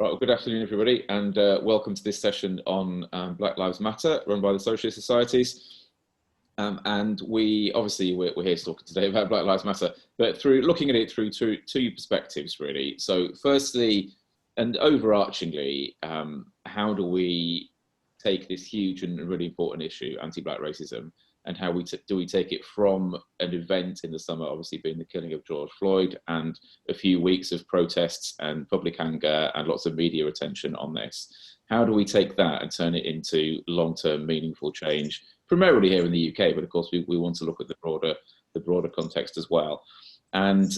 Right, well, good afternoon, everybody, and welcome to this session on Black Lives Matter, run by the Socialist Societies. And we're here talking today about Black Lives Matter, but through looking at it through two perspectives, really. So, firstly, and overarchingly, how do we take this huge and really important issue, anti-Black racism, and how do we take it from an event in the summer, obviously being the killing of George Floyd, and a few weeks of protests and public anger and lots of media attention on this? How do we take that and turn it into long-term meaningful change, primarily here in the UK, but of course we want to look at the broader context as well. And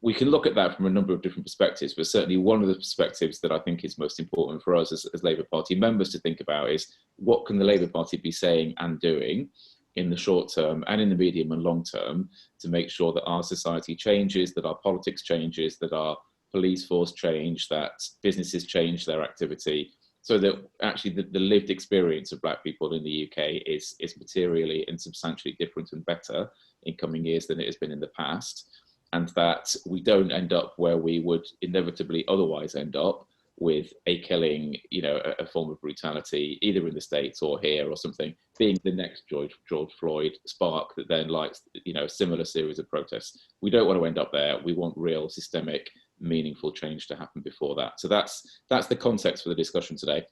we can look at that from a number of different perspectives, but certainly one of the perspectives that I think is most important for us as Labour Party members to think about is, what can the Labour Party be saying and doing in the short term and in the medium and long term to make sure that our society changes, that our politics changes, that our police force change, that businesses change their activity, so that actually the lived experience of Black people in the UK is materially and substantially different and better in coming years than it has been in the past, and that we don't end up where we would inevitably otherwise end up, with a killing, a form of brutality, either in the States or here or something, being the next George Floyd spark that then lights, a similar series of protests. We don't want to end up there. We want real systemic, meaningful change to happen before that. So that's the context for the discussion today.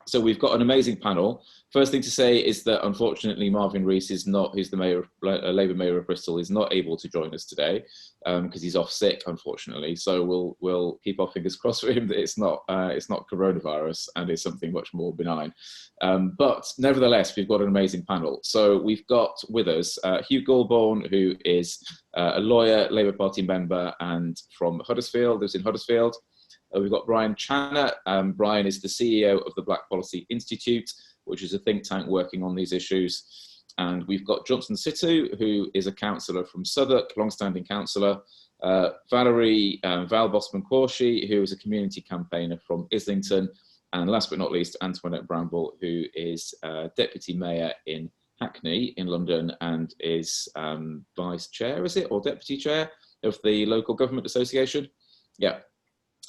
So we've got an amazing panel. First thing to say is that unfortunately Marvin Rees who's the Labour Mayor of Bristol, is not able to join us today because he's off sick, unfortunately. So we'll keep our fingers crossed for him that it's not coronavirus and it's something much more benign. But nevertheless, we've got an amazing panel. So we've got with us Hugh Goulbourne, who is a lawyer, Labour Party member, and from Huddersfield, lives in Huddersfield. We've got Brian Channer. Brian is the CEO of the Black Policy Institute, which is a think tank working on these issues. And we've got Johnson Situ, who is a councillor from Southwark, long-standing councillor. Val Bossman-Quarshie, who is a community campaigner from Islington. And last but not least, Anntoinette Bramble, who is Deputy Mayor in Hackney in London and is Vice Chair, is it, or Deputy Chair of the Local Government Association? Yeah.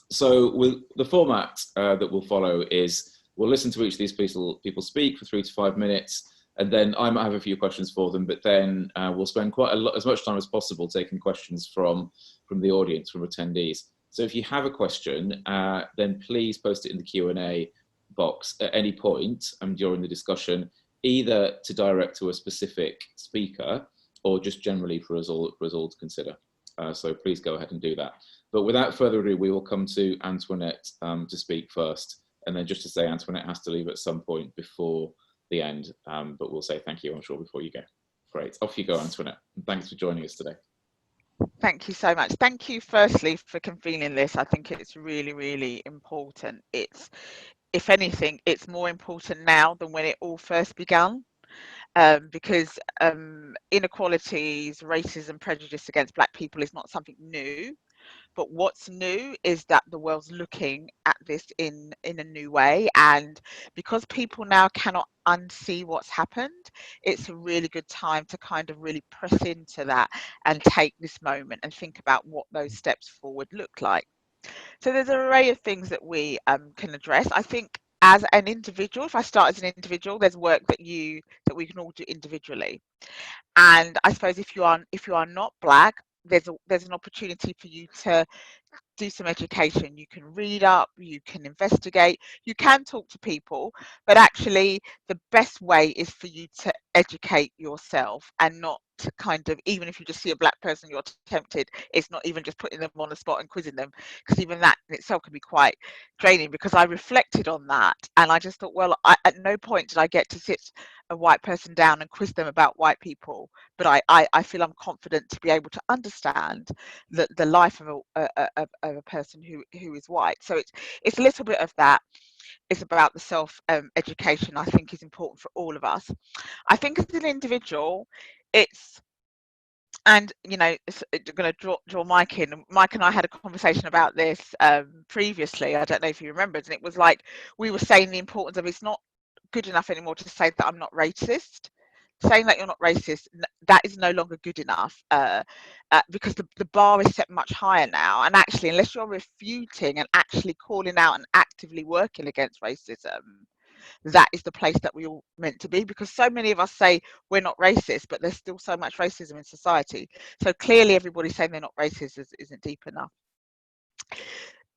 So the format that we'll follow is, we'll listen to each of these people speak for 3 to 5 minutes, and then I might have a few questions for them, but then we'll spend as much time as possible taking questions from the audience, from attendees. So if you have a question, then please post it in the Q&A box at any point during the discussion, either to direct to a specific speaker or just generally for us all to consider. So please go ahead and do that. But without further ado, we will come to Anntoinette to speak first. And then just to say, Anntoinette has to leave at some point before the end, but we'll say thank you, I'm sure, before you go. Great, off you go, Anntoinette. Thanks for joining us today. Thank you so much. Thank you firstly for convening this. I think it's really, really important. If anything, it's more important now than when it all first began. Because inequalities, racism, prejudice against Black people is not something new. But what's new is that the world's looking at this in a new way. And because people now cannot unsee what's happened, it's a really good time to kind of really press into that and take this moment and think about what those steps forward look like. So there's an array of things that we can address. I think as an individual, if I start as an individual, there's work that we can all do individually. And I suppose if you are not Black, there's an opportunity for you to do some education. You can read up, you can investigate, you can talk to people, but actually the best way is for you to educate yourself and not to kind of, even if you just see a Black person you're tempted, it's not even just putting them on the spot and quizzing them, because even that in itself can be quite draining. Because I reflected on that and I just thought, well, at no point did I get to sit a white person down and quiz them about white people, but I feel I'm confident to be able to understand the life of a person who is white. So it's a little bit of that. It's about the self education, I think, is important for all of us. I think as an individual, and it's going to draw Mike in. Mike and I had a conversation about this previously. I don't know if you remember, and it was like we were saying the importance of, it's not good enough anymore to say that I'm not racist, saying that you're not racist, that is no longer good enough, because the bar is set much higher now. And actually, unless you're refuting and actually calling out and actively working against racism, that is the place that we all meant to be, because so many of us say we're not racist, but there's still so much racism in society. So clearly everybody saying they're not racist isn't deep enough.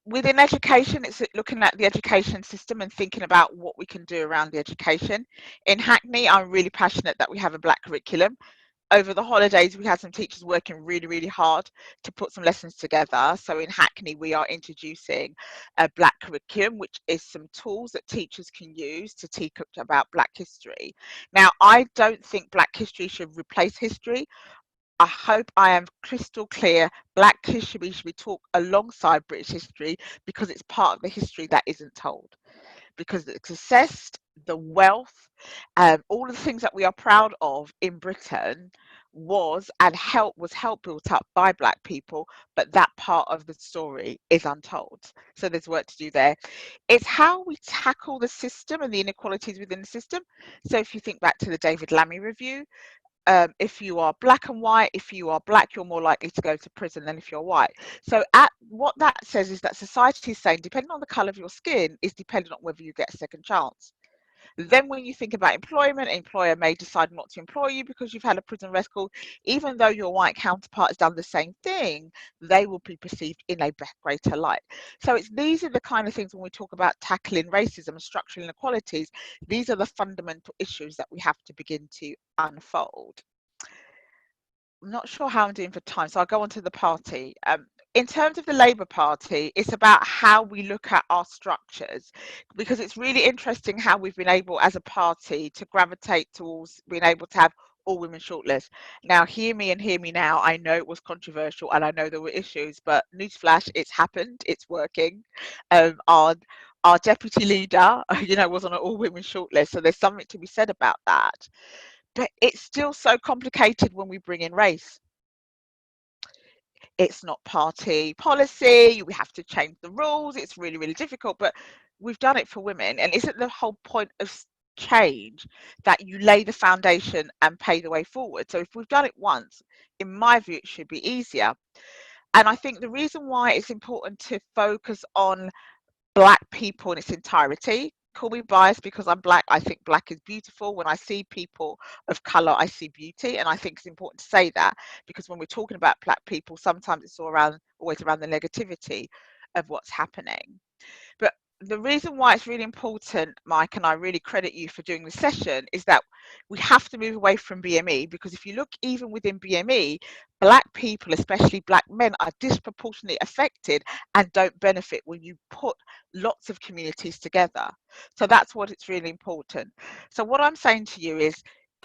Within education, it's looking at the education system and thinking about what we can do around the education. In Hackney, I'm really passionate that we have a black curriculum. Over the holidays, we had some teachers working really, really hard to put some lessons together. So in Hackney, we are introducing a black curriculum, which is some tools that teachers can use to teach about black history. Now, I don't think black history should replace history. I hope I am crystal clear. Black history should be taught alongside British history, because it's part of the history that isn't told. Because the success, the wealth, all of the things that we are proud of in Britain was help built up by black people, but that part of the story is untold. So there's work to do there. It's how we tackle the system and the inequalities within the system. So if you think back to the David Lammy review, if you are black and white, if you are black, you're more likely to go to prison than if you're white. So what that says is that society is saying, depending on the colour of your skin, is dependent on whether you get a second chance. Then when you think about employment, an employer may decide not to employ you because you've had a prison record. Even though your white counterpart has done the same thing, they will be perceived in a greater light. So these are the kind of things when we talk about tackling racism and structural inequalities, these are the fundamental issues that we have to begin to unfold. I'm not sure how I'm doing for time, so I'll go on to the party. In terms of the Labour Party, it's about how we look at our structures, because it's really interesting how we've been able as a party to gravitate towards being able to have all women shortlist. Now, hear me and hear me now. I know it was controversial and I know there were issues, but newsflash, it's happened, it's working. Our deputy leader, was on an all women shortlist, so there's something to be said about that. But it's still so complicated when we bring in race. It's not party policy, we have to change the rules, it's really, really difficult, but we've done it for women. And isn't the whole point of change that you lay the foundation and pay the way forward? So if we've done it once, in my view, it should be easier. And I think the reason why it's important to focus on black people in its entirety. Call me biased because I'm black. I think black is beautiful. When I see people of colour, I see beauty. And I think it's important to say that, because when we're talking about black people, sometimes it's always around the negativity of what's happening. But the reason why it's really important, Mike, and I really credit you for doing the session, is that we have to move away from BME, because if you look even within BME, black people, especially black men, are disproportionately affected and don't benefit when you put lots of communities together. So that's what it's really important. So what I'm saying to you is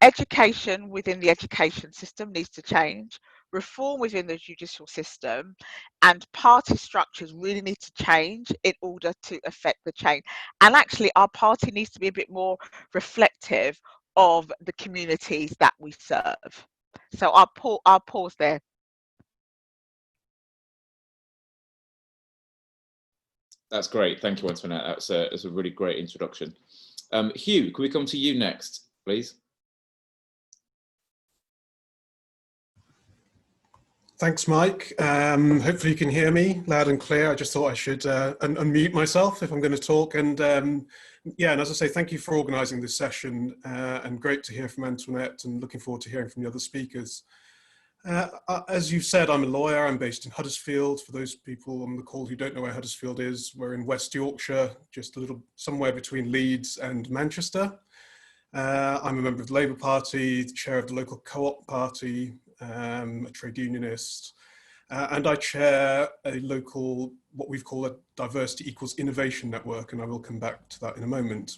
education within the education system needs to change. Reform within the judicial system and party structures really need to change in order to affect the change. And actually, our party needs to be a bit more reflective of the communities that we serve. So I'll pause there. That's great. Thank you, Antoinette. That's a really great introduction. Hugh, can we come to you next, please? Thanks, Mike. Hopefully you can hear me loud and clear. I just thought I should unmute myself if I'm going to talk. And yeah, and as I say, thank you for organising this session, and great to hear from Antoinette, and looking forward to hearing from the other speakers. As you've said, I'm a lawyer. I'm based in Huddersfield. For those people on the call who don't know where Huddersfield is, we're in West Yorkshire, just a little somewhere between Leeds and Manchester. I'm a member of the Labour Party, chair of the local co-op party, a trade unionist, and I chair a local, what we've called a diversity equals innovation network, and I will come back to that in a moment.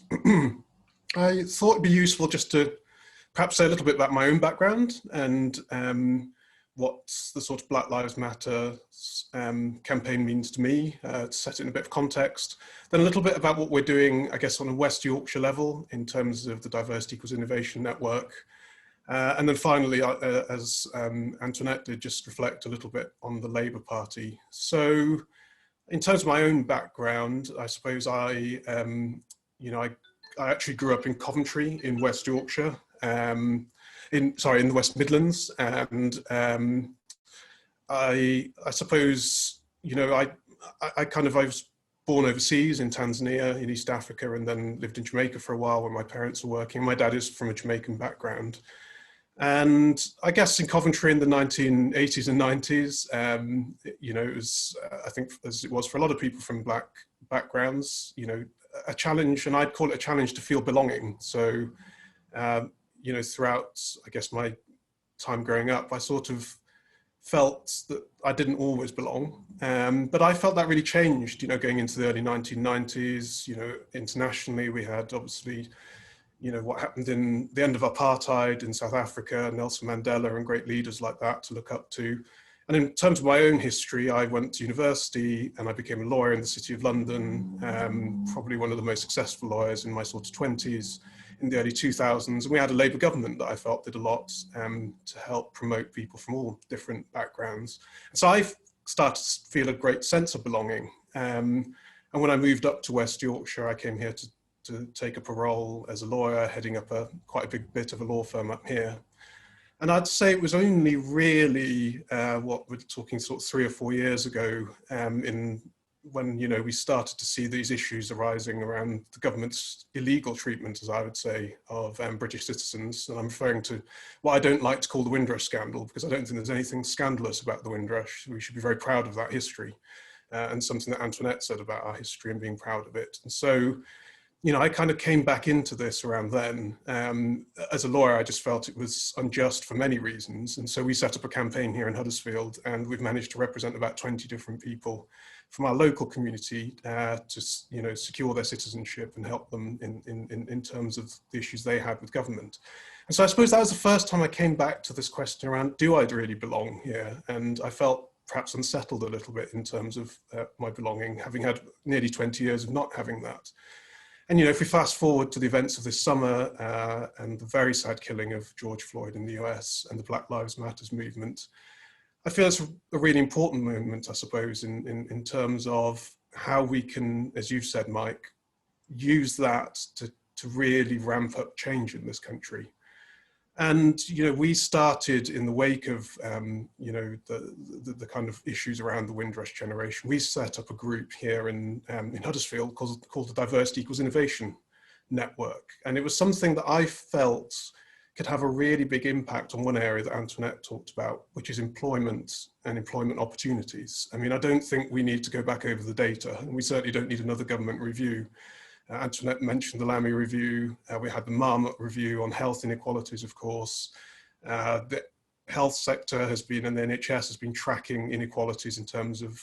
I thought it'd be useful just to perhaps say a little bit about my own background and what the sort of Black Lives Matter campaign means to me, to set it in a bit of context. Then a little bit about what we're doing, I guess, on a West Yorkshire level in terms of the Diversity Equals Innovation Network. And then finally, as Antoinette did, just reflect a little bit on the Labour Party. So in terms of my own background, I suppose I actually grew up in Coventry in West Yorkshire. in the West Midlands, and I suppose, you know, I was born overseas in Tanzania, in East Africa, and then lived in Jamaica for a while when my parents were working. My dad is from a Jamaican background. And I guess in Coventry in the 1980s and 90s, you know, it was, I think, as it was for a lot of people from black backgrounds, you know, a challenge, and I'd call it a challenge to feel belonging. So, you know, throughout, I guess, my time growing up, I sort of felt that I didn't always belong. But I felt that really changed, you know, going into the early 1990s. You know, internationally, we had obviously, you know, what happened in the end of apartheid in South Africa, Nelson Mandela and great leaders like that to look up to. And in terms of my own history, I went to university and I became a lawyer in the City of London, probably one of the most successful lawyers in my sort of 20s in the early 2000s. And we had a Labour government that I felt did a lot to help promote people from all different backgrounds. And so I started to feel a great sense of belonging. And when I moved up to West Yorkshire, I came here to take up a role as a lawyer, heading up quite a big bit of a law firm up here. And I'd say it was only really, what we're talking sort of 3 or 4 years ago, when, you know, we started to see these issues arising around the government's illegal treatment, as I would say, of British citizens. And I'm referring to what I don't like to call the Windrush scandal, because I don't think there's anything scandalous about the Windrush. We should be very proud of that history, and something that Antoinette said about our history and being proud of it. And so, you know, I kind of came back into this around then. As a lawyer, I just felt it was unjust for many reasons. And so we set up a campaign here in Huddersfield, and we've managed to represent about 20 different people from our local community to, you know, secure their citizenship and help them in terms of the issues they had with government. And so I suppose that was the first time I came back to this question around, do I really belong here? And I felt perhaps unsettled a little bit in terms of my belonging, having had nearly 20 years of not having that. And, you know, if we fast forward to the events of this summer and the very sad killing of George Floyd in the US and the Black Lives Matter movement, I feel it's a really important moment, I suppose, in terms of how we can, as you've said, Mike, use that to really ramp up change in this country. And, you know, we started in the wake of, you know, the kind of issues around the Windrush generation. We set up a group here in Huddersfield called the Diversity Equals Innovation Network. And it was something that I felt could have a really big impact on one area that Antoinette talked about, which is employment and employment opportunities. I mean, I don't think we need to go back over the data, and we certainly don't need another government review. Antoinette mentioned the Lamy review. We had the Marmot review on health inequalities, of course. The health sector has been, and the NHS has been tracking inequalities in terms of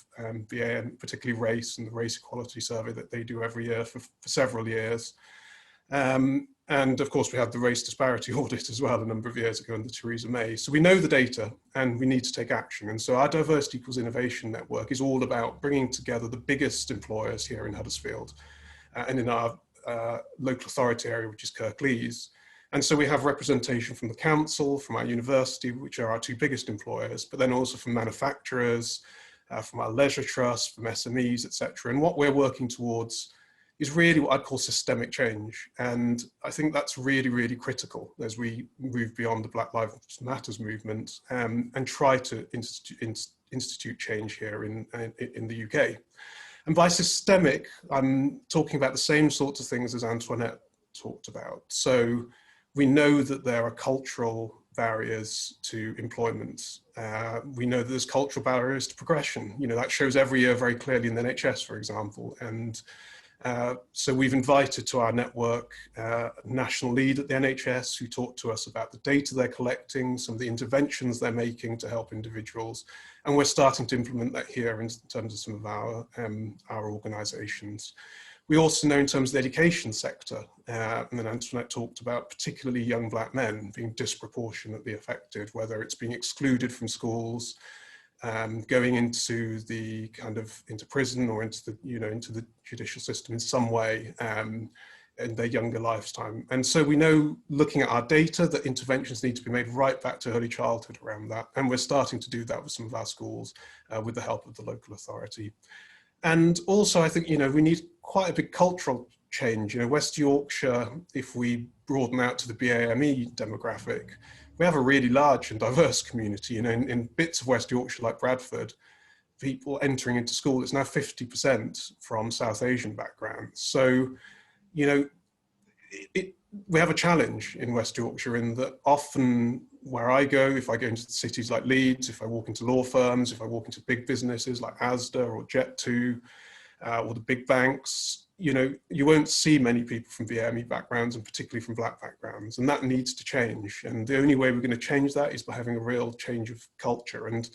BAM, particularly race, and the race equality survey that they do every year for several years. And of course, we had the race disparity audit as well a number of years ago under Theresa May. So we know the data and we need to take action. And so our Diversity Equals Innovation Network is all about bringing together the biggest employers here in Huddersfield and in our local authority area, which is Kirklees. And so we have representation from the council, from our university, which are our 2 biggest employers, but then also from manufacturers, from our leisure trust, from SMEs, etc. And what we're working towards is really what I'd call systemic change. And I think that's really, really critical as we move beyond the Black Lives Matter movement and try to institute change here in the UK. And by systemic, I'm talking about the same sorts of things as Antoinette talked about. So we know that there are cultural barriers to employment. We know that there's cultural barriers to progression. You know, that shows every year very clearly in the NHS, for example. And so we've invited to our network a national lead at the NHS who talked to us about the data they're collecting, some of the interventions they're making to help individuals. And we're starting to implement that here in terms of some of our organisations. We also know in terms of the education sector, and then Antoinette talked about particularly young black men being disproportionately affected, whether it's being excluded from schools, going into the into prison or into the judicial system in some way in their younger lifetime. And so we know, looking at our data, that interventions need to be made right back to early childhood around that. And we're starting to do that with some of our schools with the help of the local authority. And also, I think, we need quite a big cultural change. West Yorkshire, if we broaden out to the BAME demographic, we have a really large and diverse community. You know, in bits of West Yorkshire like Bradford, people entering into school is now 50% from South Asian backgrounds. So, you know, we have a challenge in West Yorkshire in that often where I go, if I go into cities like Leeds, if I walk into law firms, if I walk into big businesses like Asda or Jet2, or the big banks, you know, you won't see many people from VME backgrounds, and particularly from Black backgrounds, and that needs to change. And the only way we're going to change that is by having a real change of culture. And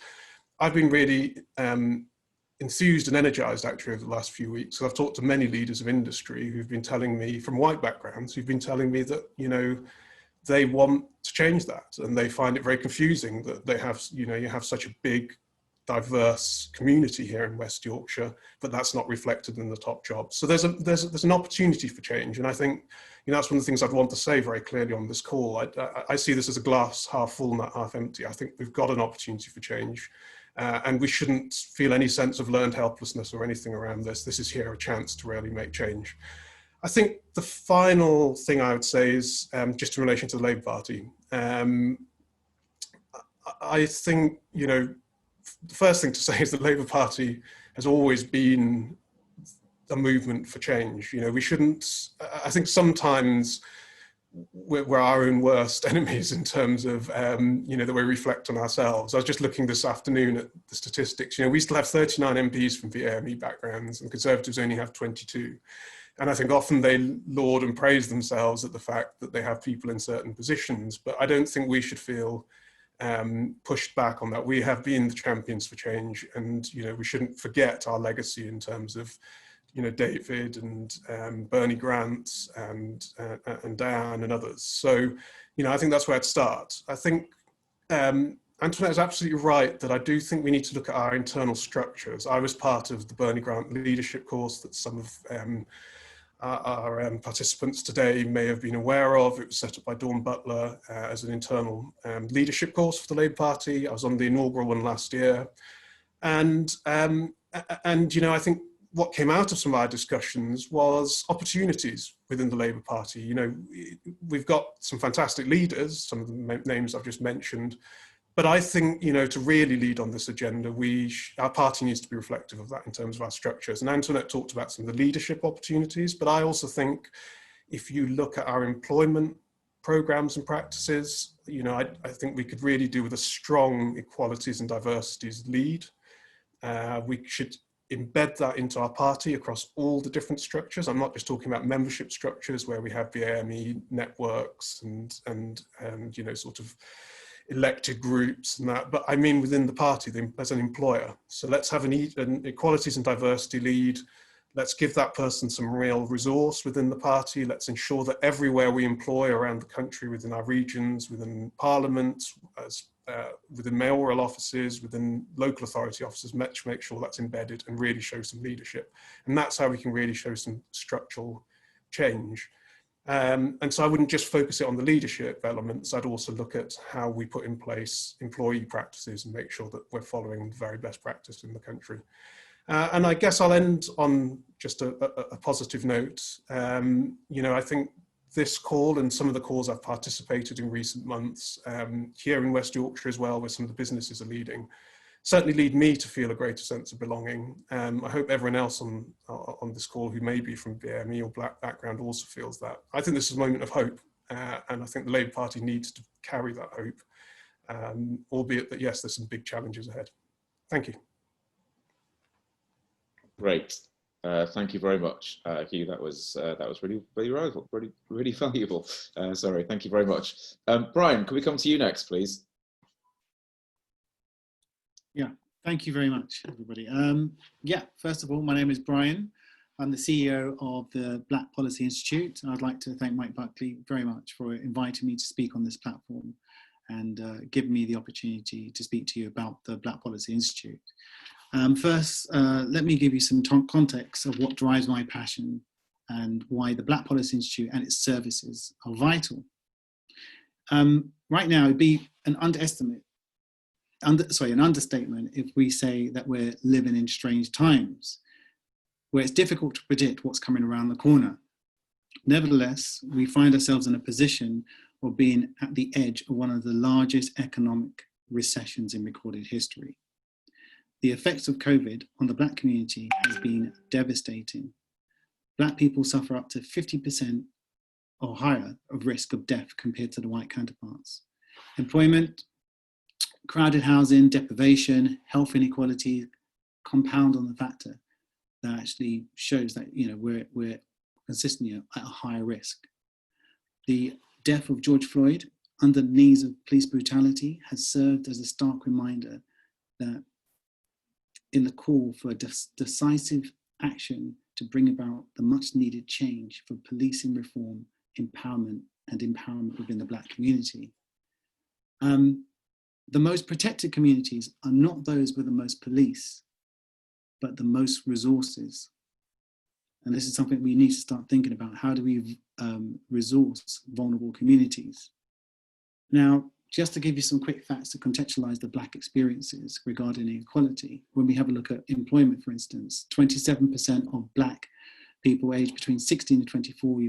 I've been really enthused and energized actually over the last few weeks. So I've talked to many leaders of industry who've been telling me, from white backgrounds, who've been telling me that, you know, they want to change that, and they find it very confusing that they have, you know, you have such a big, diverse community here in West Yorkshire, but that's not reflected in the top jobs. So there's an opportunity for change, and I think, you know, that's one of the things I'd want to say very clearly on this call. I see this as a glass half full, not half empty. I think we've got an opportunity for change, and we shouldn't feel any sense of learned helplessness or anything around this. This is here a chance to really make change. I think the final thing I would say is just in relation to the Labour Party. I think, you know, the first thing to say is the Labour Party has always been a movement for change. You know, we shouldn't, I think sometimes we're our own worst enemies in terms of, you know, that we reflect on ourselves. I was just looking this afternoon at the statistics. You know, we still have 39 MPs from VME backgrounds, and Conservatives only have 22. And I think often they laud and praise themselves at the fact that they have people in certain positions, but I don't think we should feel pushed back on that. We have been the champions for change, and, you know, we shouldn't forget our legacy in terms of, you know, David and Bernie Grant and Diane and others. So, you know, I think that's where it starts. I think Antoinette is absolutely right that I do think we need to look at our internal structures. I was part of the Bernie Grant leadership course that some of our participants today may have been aware of. It was set up by Dawn Butler as an internal leadership course for the Labour Party. I was on the inaugural one last year. And you know, I think what came out of some of our discussions was opportunities within the Labour Party. You know, we've got some fantastic leaders, some of the names I've just mentioned, but I think, you know, to really lead on this agenda, our party needs to be reflective of that in terms of our structures. And Antoinette talked about some of the leadership opportunities, but I also think if you look at our employment programs and practices, you know, I think we could really do with a strong equalities and diversities lead. We should embed that into our party across all the different structures. I'm not just talking about membership structures where we have VAME networks and you know, sort of elected groups and that, but I mean within the party as an employer. So let's have an equalities and diversity lead. Let's give that person some real resource within the party. Let's ensure that everywhere we employ around the country, within our regions, within Parliament, within mayoral offices, within local authority offices, make sure that's embedded and really show some leadership. And that's how we can really show some structural change. And so I wouldn't just focus it on the leadership elements. I'd also look at how we put in place employee practices and make sure that we're following the very best practice in the country. And I guess I'll end on just a positive note. You know, I think this call and some of the calls I've participated in recent months here in West Yorkshire as well, where some of the businesses are leading, certainly lead me to feel a greater sense of belonging. I hope everyone else on this call who may be from VME or Black background also feels that. I think this is a moment of hope, and I think the Labour Party needs to carry that hope, albeit that, yes, there's some big challenges ahead. Thank you. Great. Thank you very much, Hugh. That was really valuable. Sorry, thank you very much. Brian, can we come to you next, please? Yeah, thank you very much, everybody. Yeah, first of all, my name is Brian. I'm the CEO of the Black Policy Institute. I'd like to thank Mike Buckley very much for inviting me to speak on this platform and giving me the opportunity to speak to you about the Black Policy Institute. First, let me give you some context of what drives my passion and why the Black Policy Institute and its services are vital. Right now, it'd be an understatement if we say that we're living in strange times, where it's difficult to predict what's coming around the corner. Nevertheless, we find ourselves in a position of being at the edge of one of the largest economic recessions in recorded history. The effects of COVID on the Black community has been devastating. Black people suffer up to 50% or higher of risk of death compared to the white counterparts. Employment, crowded housing, deprivation, health inequality compound on the factor that actually shows that, you know, we're consistently at a higher risk. The death of George Floyd under the knees of police brutality has served as a stark reminder that in the call for decisive action to bring about the much needed change for policing reform, empowerment within the Black community. The most protected communities are not those with the most police, but the most resources. And this is something we need to start thinking about. How do we resource vulnerable communities? Now, just to give you some quick facts to contextualize the Black experiences regarding inequality, when we have a look at employment, for instance, 27% of Black people aged between 16 and 24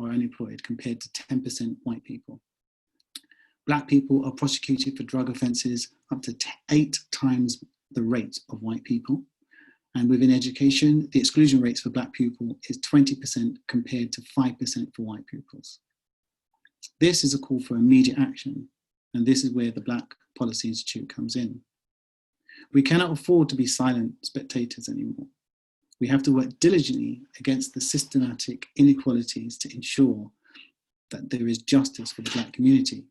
are unemployed compared to 10% white people. Black people are prosecuted for drug offences up to 8 times the rate of white people. And within education, the exclusion rates for Black pupils is 20% compared to 5% for white pupils. This is a call for immediate action, and this is where the Black Policy Institute comes in. We cannot afford to be silent spectators anymore. We have to work diligently against the systematic inequalities to ensure that there is justice for the Black community.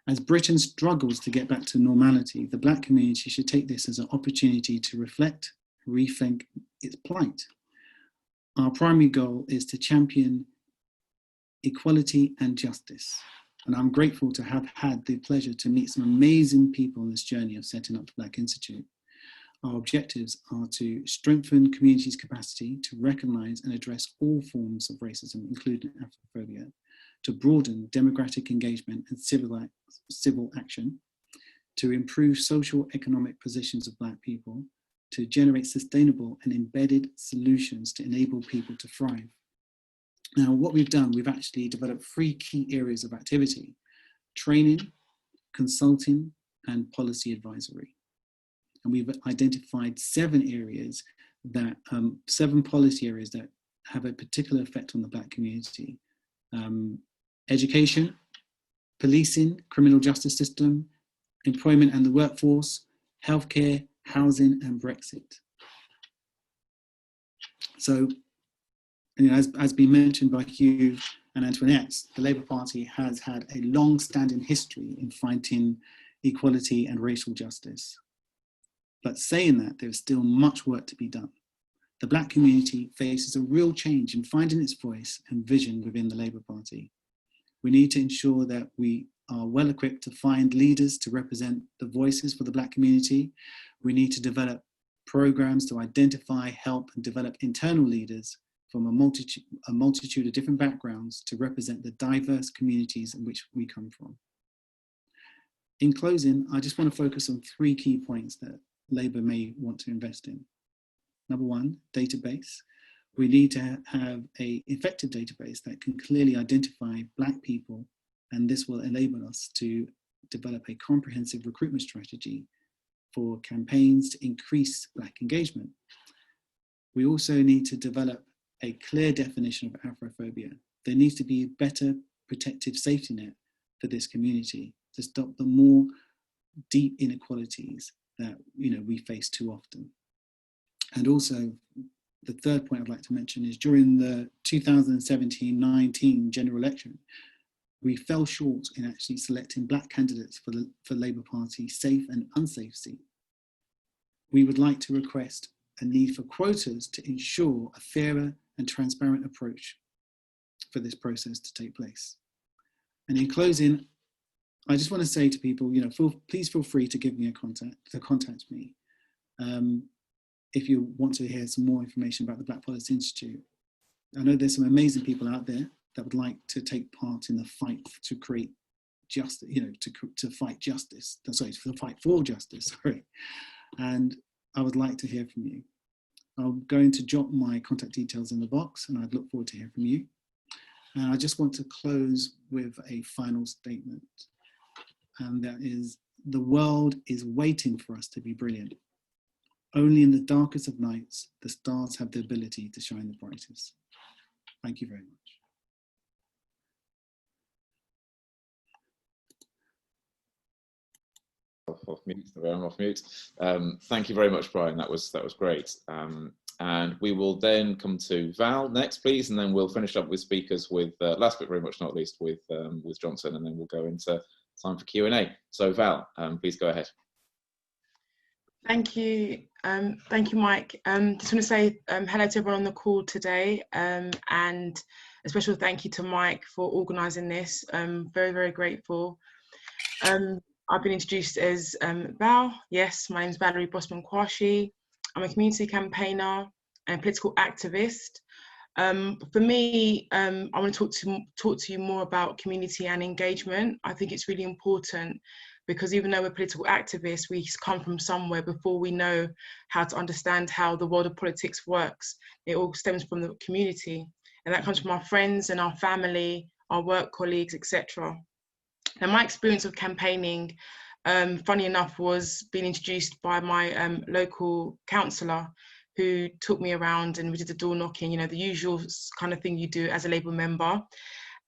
As Britain struggles to get back to normality, the Black community should take this as an opportunity to reflect, rethink its plight. Our primary goal is to champion equality and justice. And I'm grateful to have had the pleasure to meet some amazing people on this journey of setting up the Black Institute. Our objectives are to strengthen communities' capacity to recognise and address all forms of racism, including Afrophobia, to broaden democratic engagement and civil action, to improve social economic positions of Black people, to generate sustainable and embedded solutions to enable people to thrive. Now, what we've done, we've actually developed 3 key areas of activity: training, consulting, and policy advisory. And we've identified 7 areas that, 7 policy areas that have a particular effect on the Black community. Education, policing, criminal justice system, employment and the workforce, healthcare, housing, and Brexit. So, you know, as been mentioned by Hugh and Antoinette, the Labour Party has had a long-standing history in fighting equality and racial justice. But saying that, there's still much work to be done. The Black community faces a real change in finding its voice and vision within the Labour Party. We need to ensure that we are well equipped to find leaders to represent the voices for the Black community. We need to develop programs to identify, help, and develop internal leaders from a multitude of different backgrounds to represent the diverse communities in which we come from. In closing, I just want to focus on 3 key points that Labour may want to invest in. Number 1, database. We need to have an effective database that can clearly identify Black people, and this will enable us to develop a comprehensive recruitment strategy for campaigns to increase Black engagement. We also need to develop a clear definition of Afrophobia. There needs to be a better protective safety net for this community to stop the more deep inequalities that, you know, we face too often. And also, the third point I'd like to mention is during the 2017-19 general election, we fell short in actually selecting Black candidates for Labour Party safe and unsafe seat. We would like to request a need for quotas to ensure a fairer and transparent approach for this process to take place. And in closing, I just want to say to people, you know, please feel free to give me to contact me if you want to hear some more information about the Black Policy Institute. I know there's some amazing people out there that would like to take part in the fight to create justice, you know, to fight justice. Sorry, to fight for justice. Sorry, and I would like to hear from you. I'm going to drop my contact details in the box, and I'd look forward to hearing from you. And I just want to close with a final statement. And that is, the world is waiting for us to be brilliant. Only in the darkest of nights, the stars have the ability to shine the brightest. Thank you very much. Off mute. I'm off mute. Thank you very much, Brian. That was great. And we will then come to Val next, please, and then we'll finish up with speakers with last but very much not least with Johnson, and then we'll go into time for Q&A. So Val, please go ahead. Thank you, Mike. Just want to say hello to everyone on the call today, and a special thank you to Mike for organising this. Very, very grateful. I've been introduced as Val. Yes, my name is Val Bossman-Quarshie. I'm a community campaigner and political activist. For me, I want to talk to you more about community and engagement. I think it's really important because even though we're political activists, we come from somewhere before we know how to understand how the world of politics works. It all stems from the community, and that comes from our friends and our family, our work colleagues, etc. Now, my experience of campaigning, funny enough, was being introduced by my local councillor, who took me around and we did the door knocking, you know, the usual kind of thing you do as a Labour member.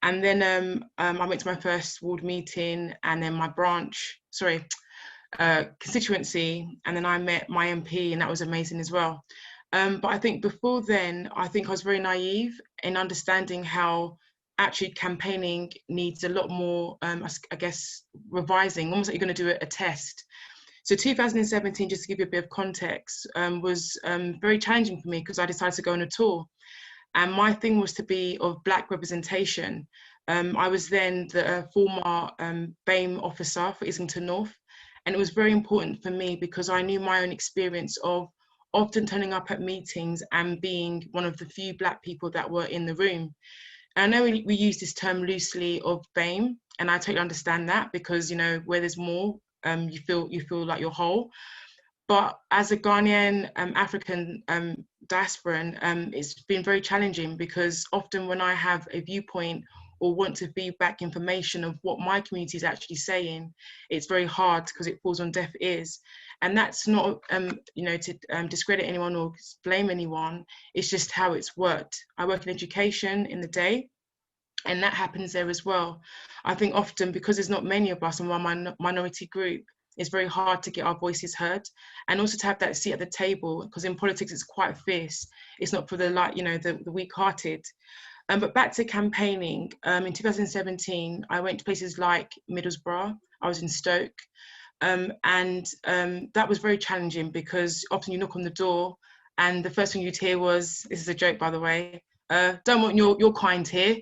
And then I went to my first ward meeting and then my constituency, and then I met my MP, and that was amazing as well. But I think before then, I think I was very naive in understanding how actually campaigning needs a lot more, I guess, revising, almost like you're going to do a test. So 2017, just to give you a bit of context, was very challenging for me because I decided to go on a tour. And my thing was to be of Black representation. I was then the former BAME officer for Islington North. And it was very important for me because I knew my own experience of often turning up at meetings and being one of the few Black people that were in the room. And I know we use this term loosely of BAME, and I totally understand that because, you know, where there's more, you feel like you're whole. But as a Ghanaian African diasporan, it's been very challenging because often when I have a viewpoint or want to feedback information of what my community is actually saying, it's very hard because it falls on deaf ears. And that's not, you know, to discredit anyone or blame anyone. It's just how it's worked. I work in education in the day, and that happens there as well. I think often because there's not many of us and we're a minority group, it's very hard to get our voices heard, and also to have that seat at the table, because in politics it's quite fierce. It's not for the the weak-hearted. But back to campaigning. In 2017, I went to places like Middlesbrough. I was in Stoke, and that was very challenging because often you knock on the door, and the first thing you'd hear was, "This is a joke, by the way. Don't want your kind here."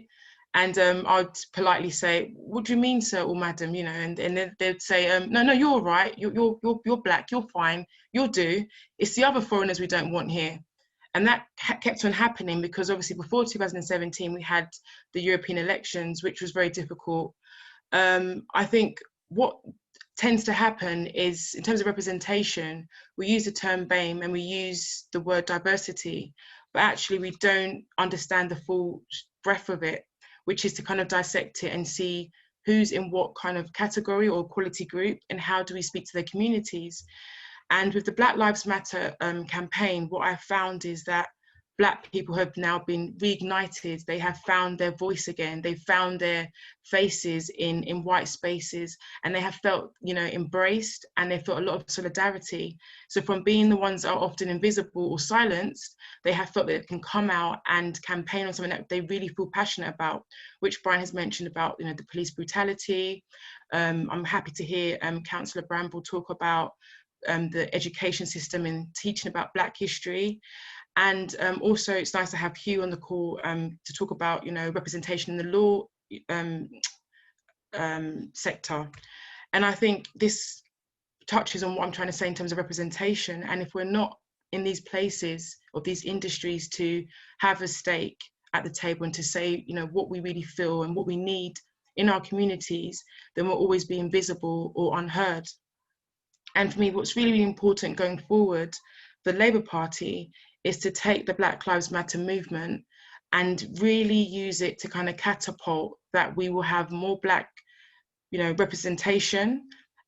And I'd politely say, "What do you mean, sir or madam?" You know, and then they'd say, "No, you're all right. You're Black. You're fine. You'll do. It's the other foreigners we don't want here." And that kept on happening because obviously before 2017 we had the European elections, which was very difficult. I think what tends to happen is, in terms of representation, we use the term BAME and we use the word diversity, but actually we don't understand the full breadth of it, which is to kind of dissect it and see who's in what kind of category or quality group and how do we speak to their communities. And with the Black Lives Matter campaign, what I found is that Black people have now been reignited. They have found their voice again. They've found their faces in white spaces, and they have felt, you know, embraced, and they felt a lot of solidarity. So from being the ones that are often invisible or silenced, they have felt that they can come out and campaign on something that they really feel passionate about, which Brian has mentioned about, you know, the police brutality. I'm happy to hear Councillor Bramble talk about the education system and teaching about Black history. And also it's nice to have Hugh on the call to talk about, you know, representation in the law sector. And I think this touches on what I'm trying to say in terms of representation. And if we're not in these places or these industries to have a stake at the table and to say, you know, what we really feel and what we need in our communities, then we'll always be invisible or unheard. And for me, what's really, really important going forward, the Labour Party, is to take the Black Lives Matter movement and really use it to kind of catapult that we will have more Black, representation,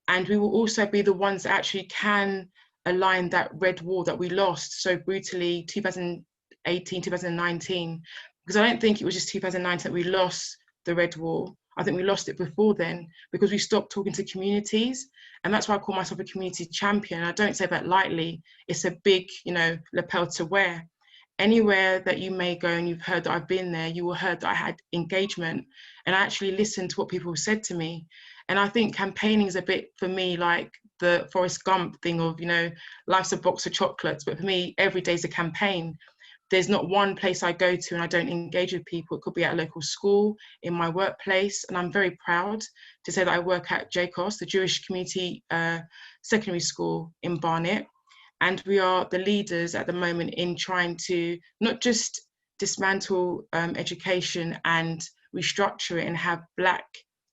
and we will also be the ones that actually can align that red wall that we lost so brutally 2018, 2019, because I don't think it was just 2019 that we lost the red wall. I think we lost it before then because we stopped talking to communities. And that's why I call myself a community champion. I don't say that lightly. It's a big, lapel to wear. Anywhere that you may go and you've heard that I've been there, you will heard that I had engagement and I actually listened to what people said to me. And I think campaigning is a bit, for me, like the Forrest Gump thing of, life's a box of chocolates. But for me, every day's a campaign. There's not one place I go to and I don't engage with people. It could be at a local school, in my workplace. And I'm very proud to say that I work at JCOS, the Jewish Community Secondary School in Barnet. And we are the leaders at the moment in trying to not just dismantle education and restructure it and have Black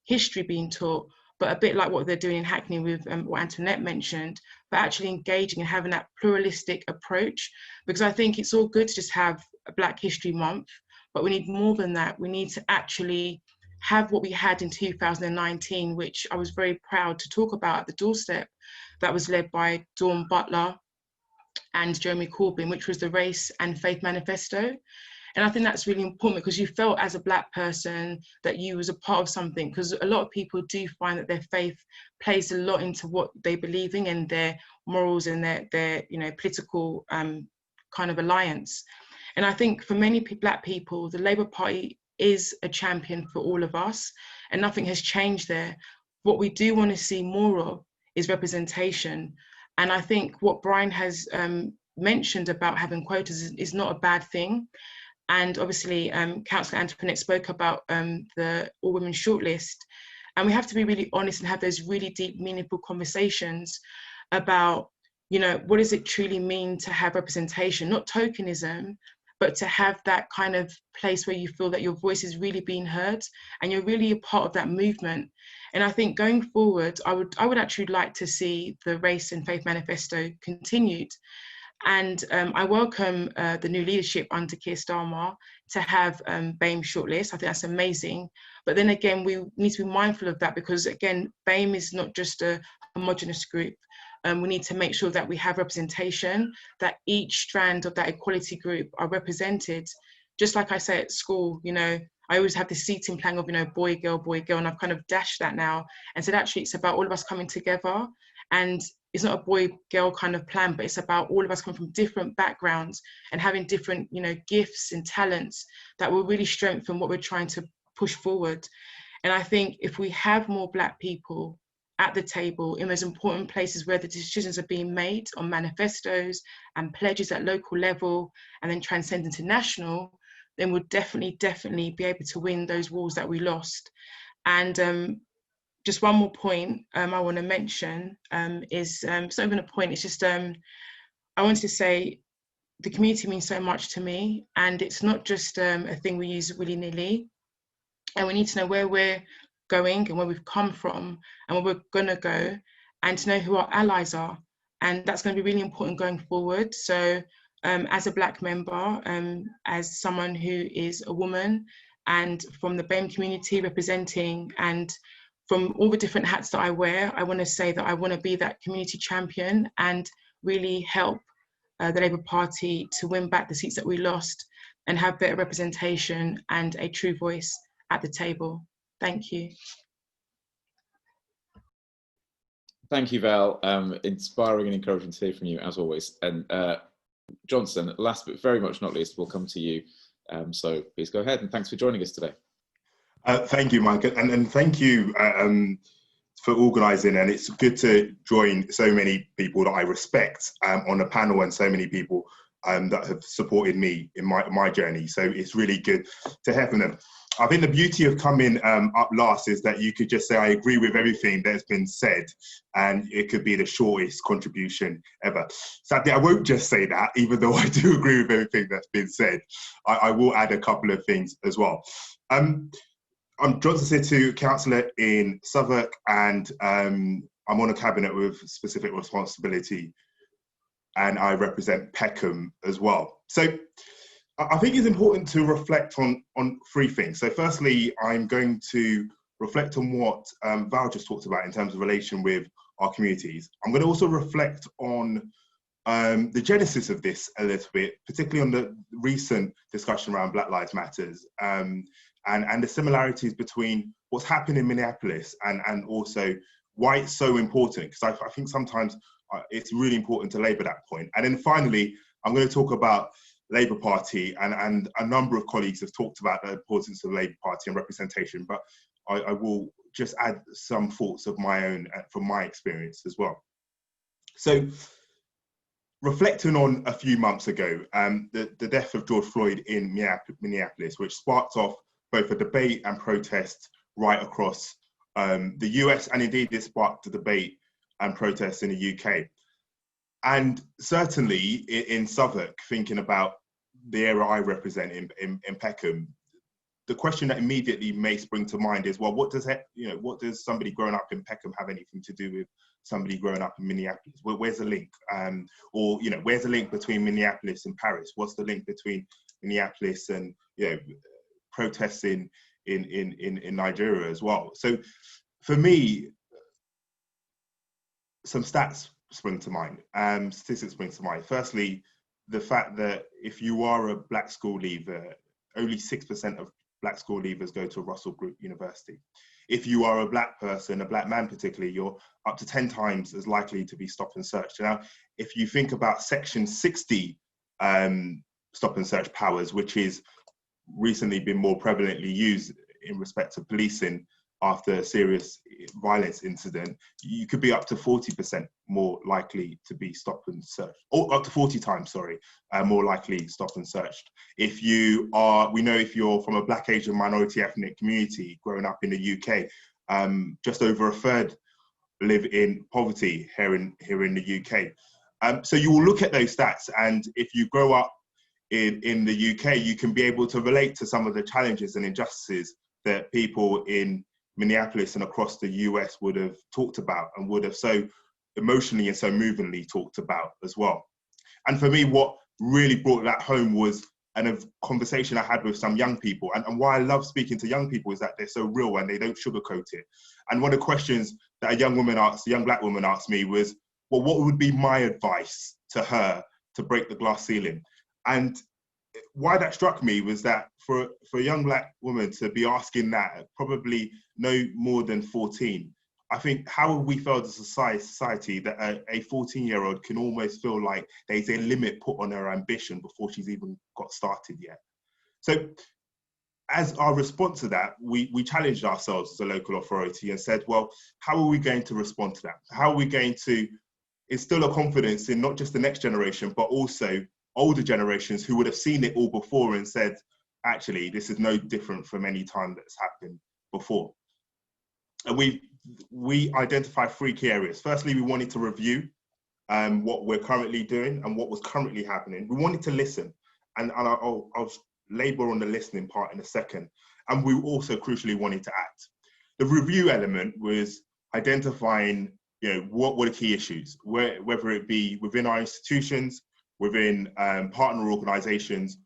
history being taught, but a bit like what they're doing in Hackney with what Anntoinette mentioned, but actually engaging and having that pluralistic approach. Because I think it's all good to just have a Black History Month, but we need more than that. We need to actually have what we had in 2019, which I was very proud to talk about at the doorstep, that was led by Dawn Butler and Jeremy Corbyn, which was the Race and Faith Manifesto. And I think that's really important because you felt as a Black person that you was a part of something, because a lot of people do find that their faith plays a lot into what they believe in and their morals and their political kind of alliance. And I think for many Black people, the Labour Party is a champion for all of us and nothing has changed there. What we do want to see more of is representation. And I think what Brian has mentioned about having quotas is not a bad thing. And obviously, Councillor Anntoinette spoke about the all-women shortlist. And we have to be really honest and have those really deep, meaningful conversations about, what does it truly mean to have representation, not tokenism, but to have that kind of place where you feel that your voice is really being heard and you're really a part of that movement. And I think going forward, I would actually like to see the Race and Faith Manifesto continued. And I welcome the new leadership under Keir Starmer to have BAME shortlist. I think that's amazing. But then again, we need to be mindful of that because, again, BAME is not just a homogenous group. We need to make sure that we have representation, that each strand of that equality group are represented. Just like I say at school, I always have this seating plan of, boy, girl, and I've kind of dashed that now and said, actually, it's about all of us coming together. And it's not a boy-girl kind of plan, but it's about all of us coming from different backgrounds and having different, gifts and talents that will really strengthen what we're trying to push forward. And I think if we have more Black people at the table in those important places where the decisions are being made on manifestos and pledges at local level and then transcend into national, then we'll definitely be able to win those wars that we lost. And just one more point I want to mention is, it's not even a point, it's just, I wanted to say the community means so much to me, and it's not just a thing we use willy-nilly, and we need to know where we're going and where we've come from and where we're going to go, and to know who our allies are. And that's going to be really important going forward. So as a Black member, as someone who is a woman and from the BAME community representing, and from all the different hats that I wear, I want to say that I want to be that community champion and really help the Labour Party to win back the seats that we lost and have better representation and a true voice at the table. Thank you. Thank you, Val. Inspiring and encouraging to hear from you, as always. And Johnson, last but very much not least, we'll come to you. So please go ahead, and thanks for joining us today. Thank you, Mike, and thank you for organising. And it's good to join so many people that I respect on the panel, and so many people that have supported me in my journey. So it's really good to hear from them. I think the beauty of coming up last is that you could just say, I agree with everything that's been said, and it could be the shortest contribution ever. Sadly, I won't just say that, even though I do agree with everything that's been said. I will add a couple of things as well. I'm Johnson Situ, councillor in Southwark, and I'm on a cabinet with specific responsibility, and I represent Peckham as well. So I think it's important to reflect on three things. So firstly, I'm going to reflect on what Val just talked about in terms of relation with our communities. I'm going to also reflect on the genesis of this a little bit, particularly on the recent discussion around Black Lives Matters, and the similarities between what's happened in Minneapolis and also why it's so important, because I think sometimes it's really important to labour that point. And then finally, I'm going to talk about Labour Party, and a number of colleagues have talked about the importance of Labour Party and representation, but I will just add some thoughts of my own from my experience as well. So, reflecting on a few months ago, the death of George Floyd in Minneapolis, which sparked off both a debate and protest right across the US, and indeed it sparked a debate and protests in the UK. And certainly in Southwark, thinking about the area I represent in Peckham, the question that immediately may spring to mind is, well, what does somebody growing up in Peckham have anything to do with somebody growing up in Minneapolis? Where's the link? Or where's the link between Minneapolis and Paris? What's the link between Minneapolis and protests in Nigeria as well? So for me, some stats spring to mind, statistics spring to mind. Firstly, the fact that if you are a Black school leaver, only 6% of Black school leavers go to Russell Group University. If you are a Black person, a Black man particularly, you're up to 10 times as likely to be stopped and searched. Now, if you think about Section 60 stop and search powers, which is recently been more prevalently used in respect to policing after a serious violence incident, you could be up to 40% more likely to be stopped and searched, or up to 40 times, sorry, more likely stopped and searched. If you are, we know if you're from a Black, Asian, minority ethnic community growing up in the UK, just over a third live in poverty here in the UK. So you will look at those stats, and if you grow up in the UK, you can be able to relate to some of the challenges and injustices that people in Minneapolis and across the US would have talked about and would have so emotionally and so movingly talked about as well. And for me, what really brought that home was a conversation I had with some young people. And why I love speaking to young people is that they're so real and they don't sugarcoat it. And one of the questions that a young Black woman asked me was, well, what would be my advice to her to break the glass ceiling? And why that struck me was that for a young Black woman to be asking that, probably no more than 14, I think, how have we felt as a society that a 14-year-old can almost feel like there's a limit put on her ambition before she's even got started yet? So as our response to that, we challenged ourselves as a local authority and said, well, how are we going to respond to that? How are we going to instill a confidence in not just the next generation, but also older generations who would have seen it all before and said, actually, this is no different from any time that's happened before? And we identified three key areas. Firstly, we wanted to review what we're currently doing and what was currently happening. We wanted to listen, and I'll labour on the listening part in a second. And we also crucially wanted to act. The review element was identifying, what were the key issues, whether it be within our institutions, within partner organisations,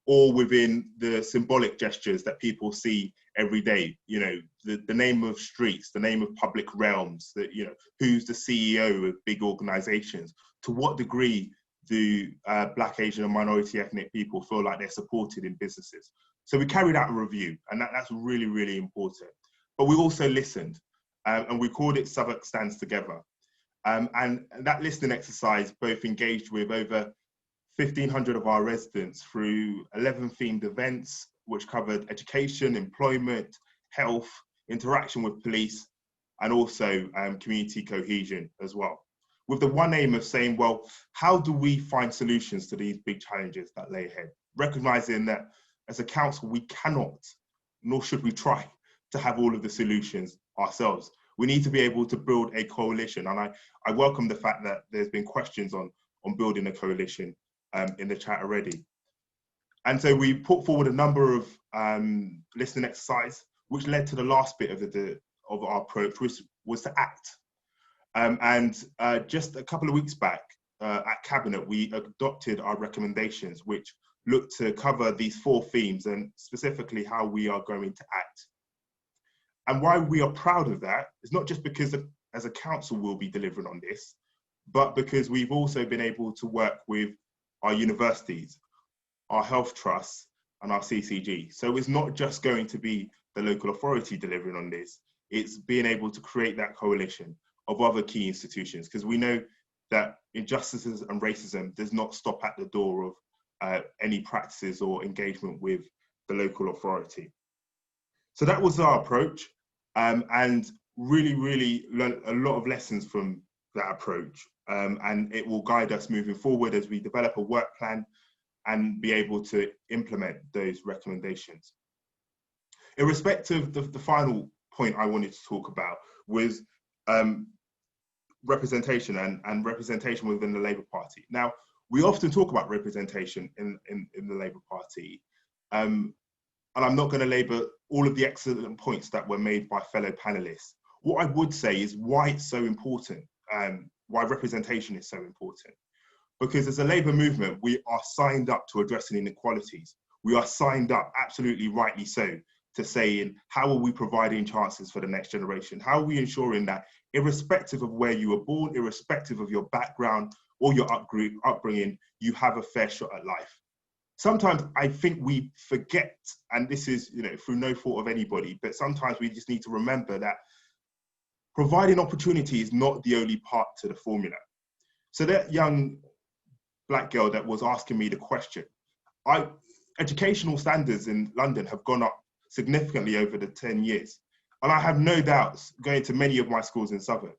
or within the symbolic gestures that people see every day. The name of streets, the name of public realms, that who's the CEO of big organisations, to what degree do Black, Asian and minority ethnic people feel like they're supported in businesses. So we carried out a review, and that's really, really important. But we also listened, and we called it Southwark Stands Together. And that listening exercise both engaged with over 1,500 of our residents through 11 themed events, which covered education, employment, health, interaction with police, and also community cohesion as well. With the one aim of saying, well, how do we find solutions to these big challenges that lay ahead? Recognizing that as a council, we cannot, nor should we try to have all of the solutions ourselves. We need to be able to build a coalition. And I welcome the fact that there's been questions on building a coalition in the chat already. And so we put forward a number of listening exercises, which led to the last bit of our approach, which was to act. And just a couple of weeks back at Cabinet, we adopted our recommendations, which look to cover these 4 themes and specifically how we are going to act. And why we are proud of that is not just because as a council we'll be delivering on this, but because we've also been able to work with our universities, our health trusts, and our CCG. So it's not just going to be the local authority delivering on this, it's being able to create that coalition of other key institutions, because we know that injustices and racism does not stop at the door of any practices or engagement with the local authority. So that was our approach, and really learned a lot of lessons from that approach, and it will guide us moving forward as we develop a work plan and be able to implement those recommendations. In respect of the final point I wanted to talk about was representation and representation within the Labour Party. Now, we often talk about representation in the Labour Party, and I'm not going to labour all of the excellent points that were made by fellow panellists. What I would say is why it's so important, why representation is so important. Because as a Labour movement, we are signed up to addressing inequalities. We are signed up, absolutely rightly so, to saying, how are we providing chances for the next generation? How are we ensuring that irrespective of where you were born, irrespective of your background or your upbringing, you have a fair shot at life? Sometimes I think we forget, and this is, through no fault of anybody, but sometimes we just need to remember that providing opportunity is not the only part to the formula. So that young Black girl that was asking me the question, educational standards in London have gone up significantly over the 10 years. And I have no doubts, going to many of my schools in Southwark,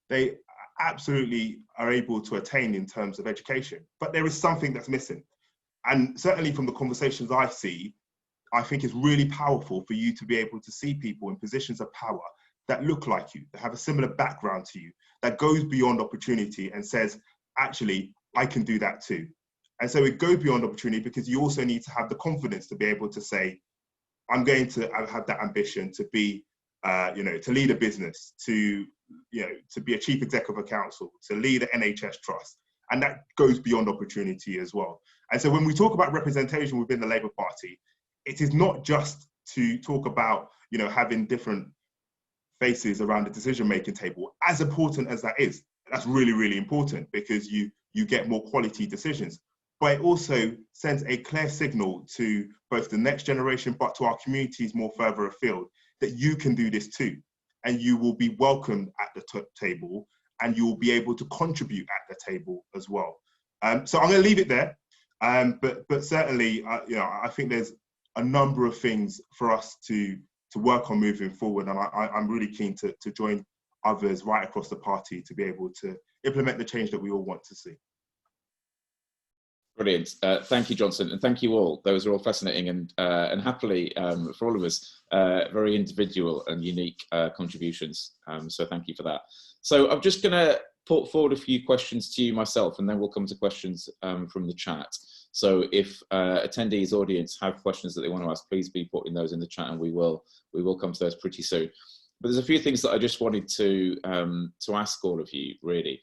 they absolutely are able to attain in terms of education, but there is something that's missing. And certainly from the conversations I see, I think it's really powerful for you to be able to see people in positions of power that look like you, that have a similar background to you, that goes beyond opportunity and says, actually, I can do that too. And so it goes beyond opportunity because you also need to have the confidence to be able to say, I'm going to have that ambition to be, to lead a business, to be a chief executive of a council, to lead an NHS trust. And that goes beyond opportunity as well. And so when we talk about representation within the Labour Party, it is not just to talk about, having different faces around the decision-making table, as important as that is. That's really, really important because you get more quality decisions. But it also sends a clear signal to both the next generation, but to our communities more further afield, that you can do this too. And you will be welcomed at the table, and you will be able to contribute at the table as well. So I'm going to leave it there. But certainly, I think there's a number of things for us to work on moving forward. And I'm really keen to join others right across the party to be able to implement the change that we all want to see. Brilliant. Thank you, Johnson, and thank you all. Those are all fascinating and happily, for all of us, very individual and unique contributions. So thank you for that. So I'm just going to put forward a few questions to you myself, and then we'll come to questions from the chat. So if attendees, audience, have questions that they want to ask, please be putting those in the chat, and we will come to those pretty soon. But there's a few things that I just wanted to ask all of you, really.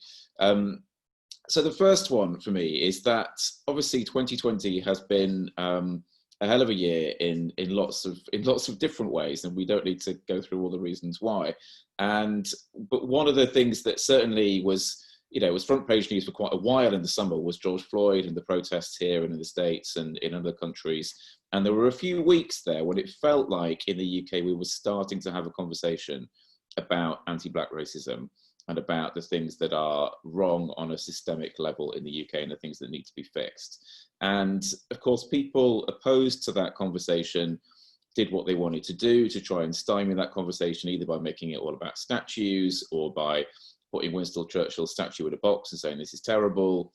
So the first one for me is that obviously 2020 has been a hell of a year in lots of different ways, and we don't need to go through all the reasons why. But one of the things that certainly was front page news for quite a while in the summer was George Floyd and the protests here and in the States and in other countries. And there were a few weeks there when it felt like in the UK we were starting to have a conversation about anti-Black racism and about the things that are wrong on a systemic level in the UK and the things that need to be fixed. And of course, people opposed to that conversation did what they wanted to do to try and stymie that conversation, either by making it all about statues or by putting Winston Churchill's statue in a box and saying this is terrible,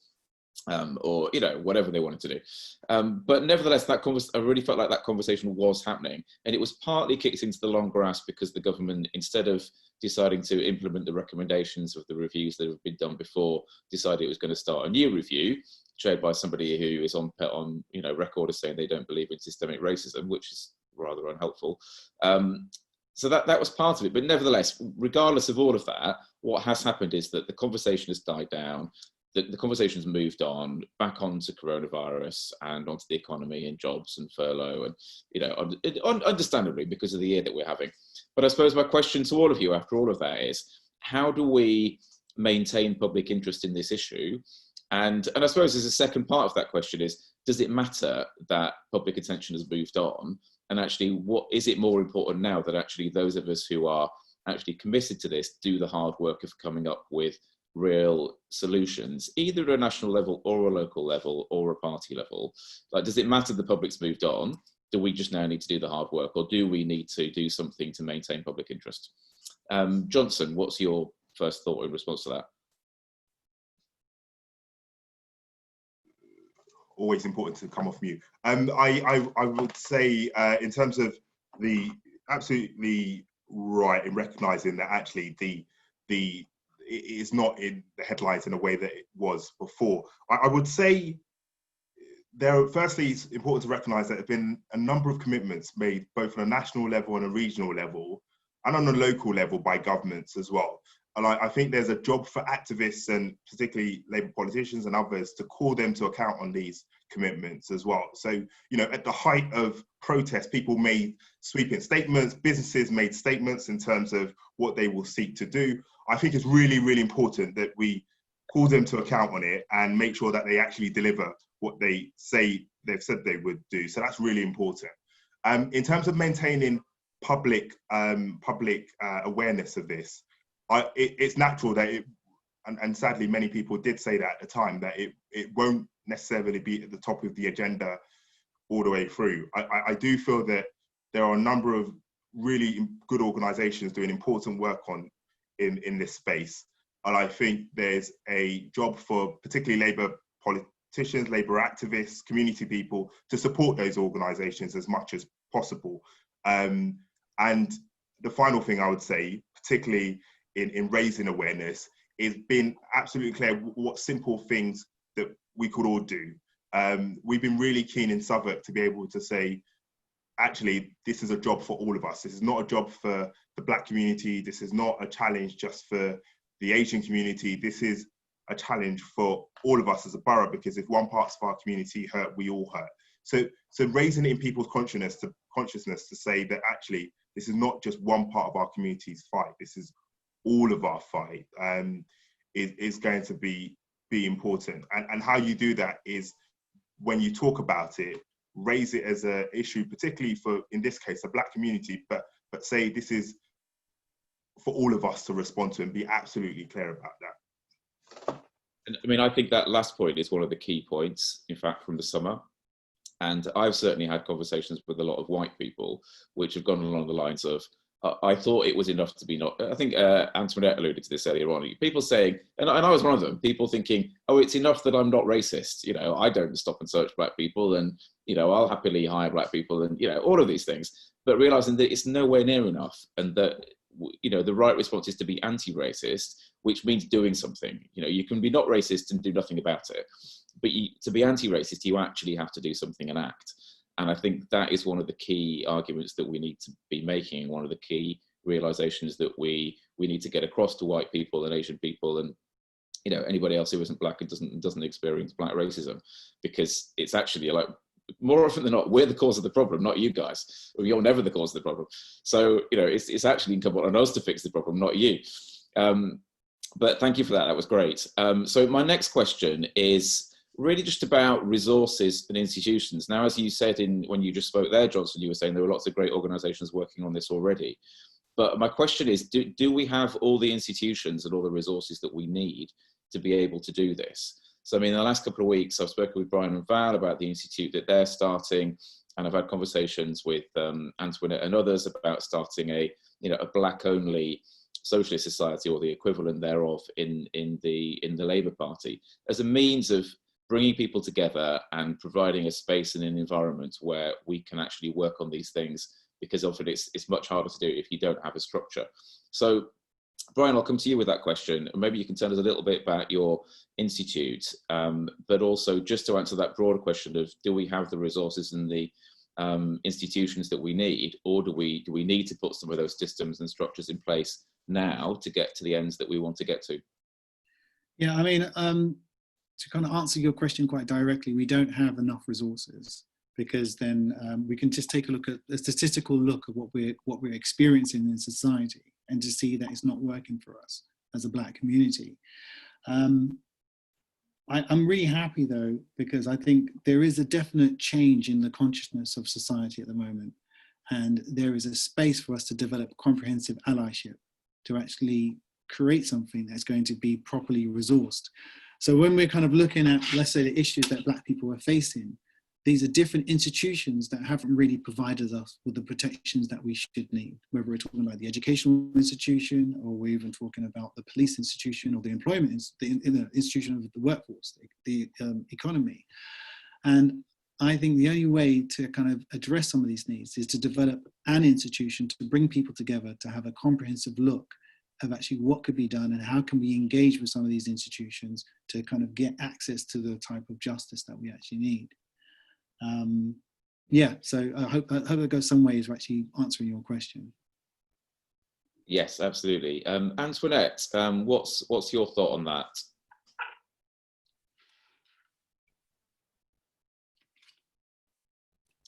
or whatever they wanted to do. But nevertheless, I really felt like that conversation was happening, and it was partly kicked into the long grass because the government, instead of deciding to implement the recommendations of the reviews that have been done before, decided it was going to start a new review chaired by somebody who is on record as saying they don't believe in systemic racism, which is rather unhelpful. So that was part of it. But nevertheless, regardless of all of that, what has happened is that the conversation has died down. the conversation's moved on back onto coronavirus and onto the economy and jobs and furlough, and you know, understandably because of the year that we're having. But I suppose my question to all of you after all of that is, how do we maintain public interest in this issue? And I suppose there's a second part of that question is, does it matter that public attention has moved on? And actually, what is it more important now that actually those of us who are actually committed to this do the hard work of coming up with real solutions, either at a national level or a local level or a party level? Like, does it matter the public's moved on? Do we just now need to do the hard work, or do we need to do something to maintain public interest? Johnson, what's your first thought in response to that? Always important to come off mute. I would say in terms of the absolutely right in recognising that actually it is not in the headlines in a way that it was before. I would say firstly, it's important to recognise that there have been a number of commitments made both on a national level and a regional level and on a local level by governments as well. And I think there's a job for activists and particularly Labour politicians and others to call them to account on these commitments as well. So, you know, at the height of protest, people made sweeping statements, businesses made statements in terms of what they will seek to do. I think it's really, really important that we call them to account on it and make sure that they actually deliver what they say they've said they would do. So that's really important. In terms of maintaining public awareness of this, it's natural that and sadly many people did say that at the time, that it won't necessarily be at the top of the agenda all the way through. I do feel that there are a number of really good organisations doing important work in this space, and I think there's a job for particularly Labour politicians, Labour activists, community people to support those organisations as much as possible. And the final thing I would say, particularly in raising awareness, is being absolutely clear what simple things that we could all do. We've been really keen in Southwark to be able to say, actually, this is a job for all of us. This is not a job for the Black community. This is not a challenge just for the Asian community. This is a challenge for all of us as a borough, because if one part of our community hurt, we all hurt. So raising it in people's consciousness to say that actually, this is not just one part of our community's fight. This is all of our fight, is going to be important. And how you do that is when you talk about it, raise it as an issue, particularly for, in this case, the Black community, but say this is for all of us to respond to and be absolutely clear about that. And I mean, I think that last point is one of the key points, in fact, from the summer. And I've certainly had conversations with a lot of white people, which have gone along the lines of, I thought it was enough to be not, I think Anntoinette alluded to this earlier on, people saying, and I was one of them, people thinking, oh, it's enough that I'm not racist. You know, I don't stop and search Black people, and, you know, I'll happily hire Black people, and, you know, all of these things, but realizing that it's nowhere near enough, and that, you know, the right response is to be anti-racist, which means doing something. You know, you can be not racist and do nothing about it, but to be anti-racist, you actually have to do something and act. And I think that is one of the key arguments that we need to be making, one of the key realizations that we need to get across to white people and Asian people and, you know, anybody else who isn't Black and doesn't experience Black racism, because it's actually, like, more often than not, we're the cause of the problem, not you guys. You're never the cause of the problem. So, you know, it's actually incumbent on us to fix the problem, not you. But thank you for that. That was great. So my next question is really just about resources and institutions. Now, as you said when you just spoke there, Johnson, you were saying there were lots of great organisations working on this already. But my question is, do we have all the institutions and all the resources that we need to be able to do this? So, I mean, in the last couple of weeks, I've spoken with Brian and Val about the institute that they're starting, and I've had conversations with Anntoinette and others about starting a Black-only socialist society, or the equivalent thereof, in the Labour Party, as a means of bringing people together and providing a space and an environment where we can actually work on these things, because often it's much harder to do if you don't have a structure. So, Brian, I'll come to you with that question. Maybe you can tell us a little bit about your institute, but also just to answer that broader question of, do we have the resources and the institutions that we need, or do we need to put some of those systems and structures in place now to get to the ends that we want to get to? Yeah, I mean, to kind of answer your question quite directly, we don't have enough resources, because then we can just take a statistical look at what we're experiencing in society, and to see that it's not working for us as a Black community. I'm really happy though, because I think there is a definite change in the consciousness of society at the moment, and there is a space for us to develop comprehensive allyship, to actually create something that's going to be properly resourced. So when we're kind of looking at, let's say, the issues that Black people are facing, these are different institutions that haven't really provided us with the protections that we should need, whether we're talking about the educational institution, or we're even talking about the police institution, or the employment, the institution of the workforce, the economy. And I think the only way to kind of address some of these needs is to develop an institution to bring people together, to have a comprehensive look of actually what could be done, and how can we engage with some of these institutions to kind of get access to the type of justice that we actually need. Yeah, so I hope it goes some ways to actually answering your question. Yes, absolutely. Antoinette, what's your thought on that?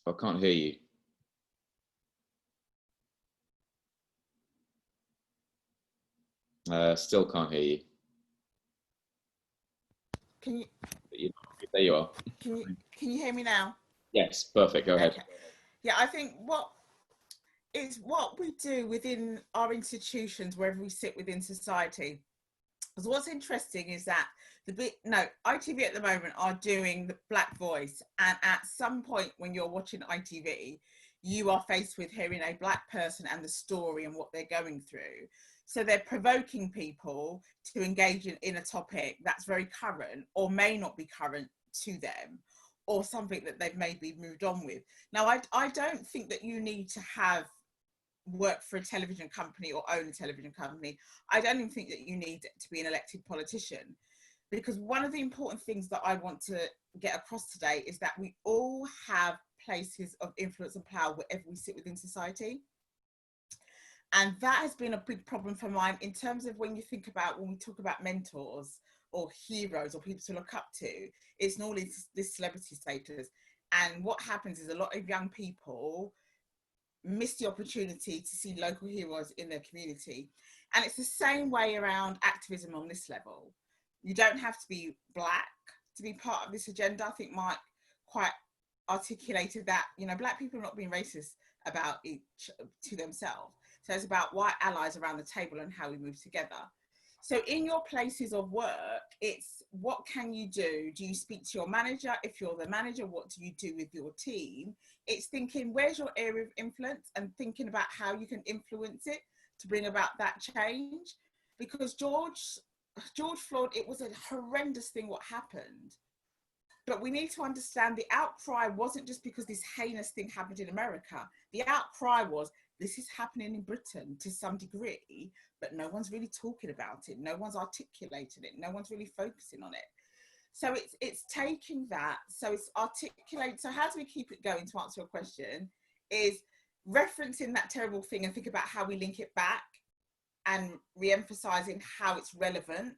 I can't hear you. Still can't hear you. Can you? There you are. Can you hear me now? Yes, perfect. Go ahead. Okay. Yeah, I think what we do within our institutions, wherever we sit within society. Because what's interesting is that ITV at the moment are doing the Black Voice, and at some point when you're watching ITV, you are faced with hearing a Black person and the story and what they're going through. So they're provoking people to engage in a topic that's very current, or may not be current to them, or something that they've maybe moved on with. Now, I don't think that you need to have work for a television company or own a television company. I don't even think that you need to be an elected politician, because one of the important things that I want to get across today is that we all have places of influence and power wherever we sit within society. And that has been a big problem for mine in terms of when we talk about mentors or heroes or people to look up to, it's normally this celebrity status. And what happens is a lot of young people miss the opportunity to see local heroes in their community. And it's the same way around activism on this level. You don't have to be Black to be part of this agenda. I think Mike quite articulated that, Black people are not being racist about to themselves. So it's about white allies around the table and how we move together. So in your places of work, it's what can you do? Do you speak to your manager? If you're the manager, what do you do with your team? It's thinking, where's your area of influence, and thinking about how you can influence it to bring about that change. Because George Floyd, it was a horrendous thing what happened. But we need to understand the outcry wasn't just because this heinous thing happened in America. The outcry was, this is happening in Britain to some degree, but no one's really talking about it. No one's articulating it. No one's really focusing on it. So it's taking that. So it's articulate. So how do we keep it going, to answer your question, is referencing that terrible thing and think about how we link it back, and re-emphasizing how it's relevant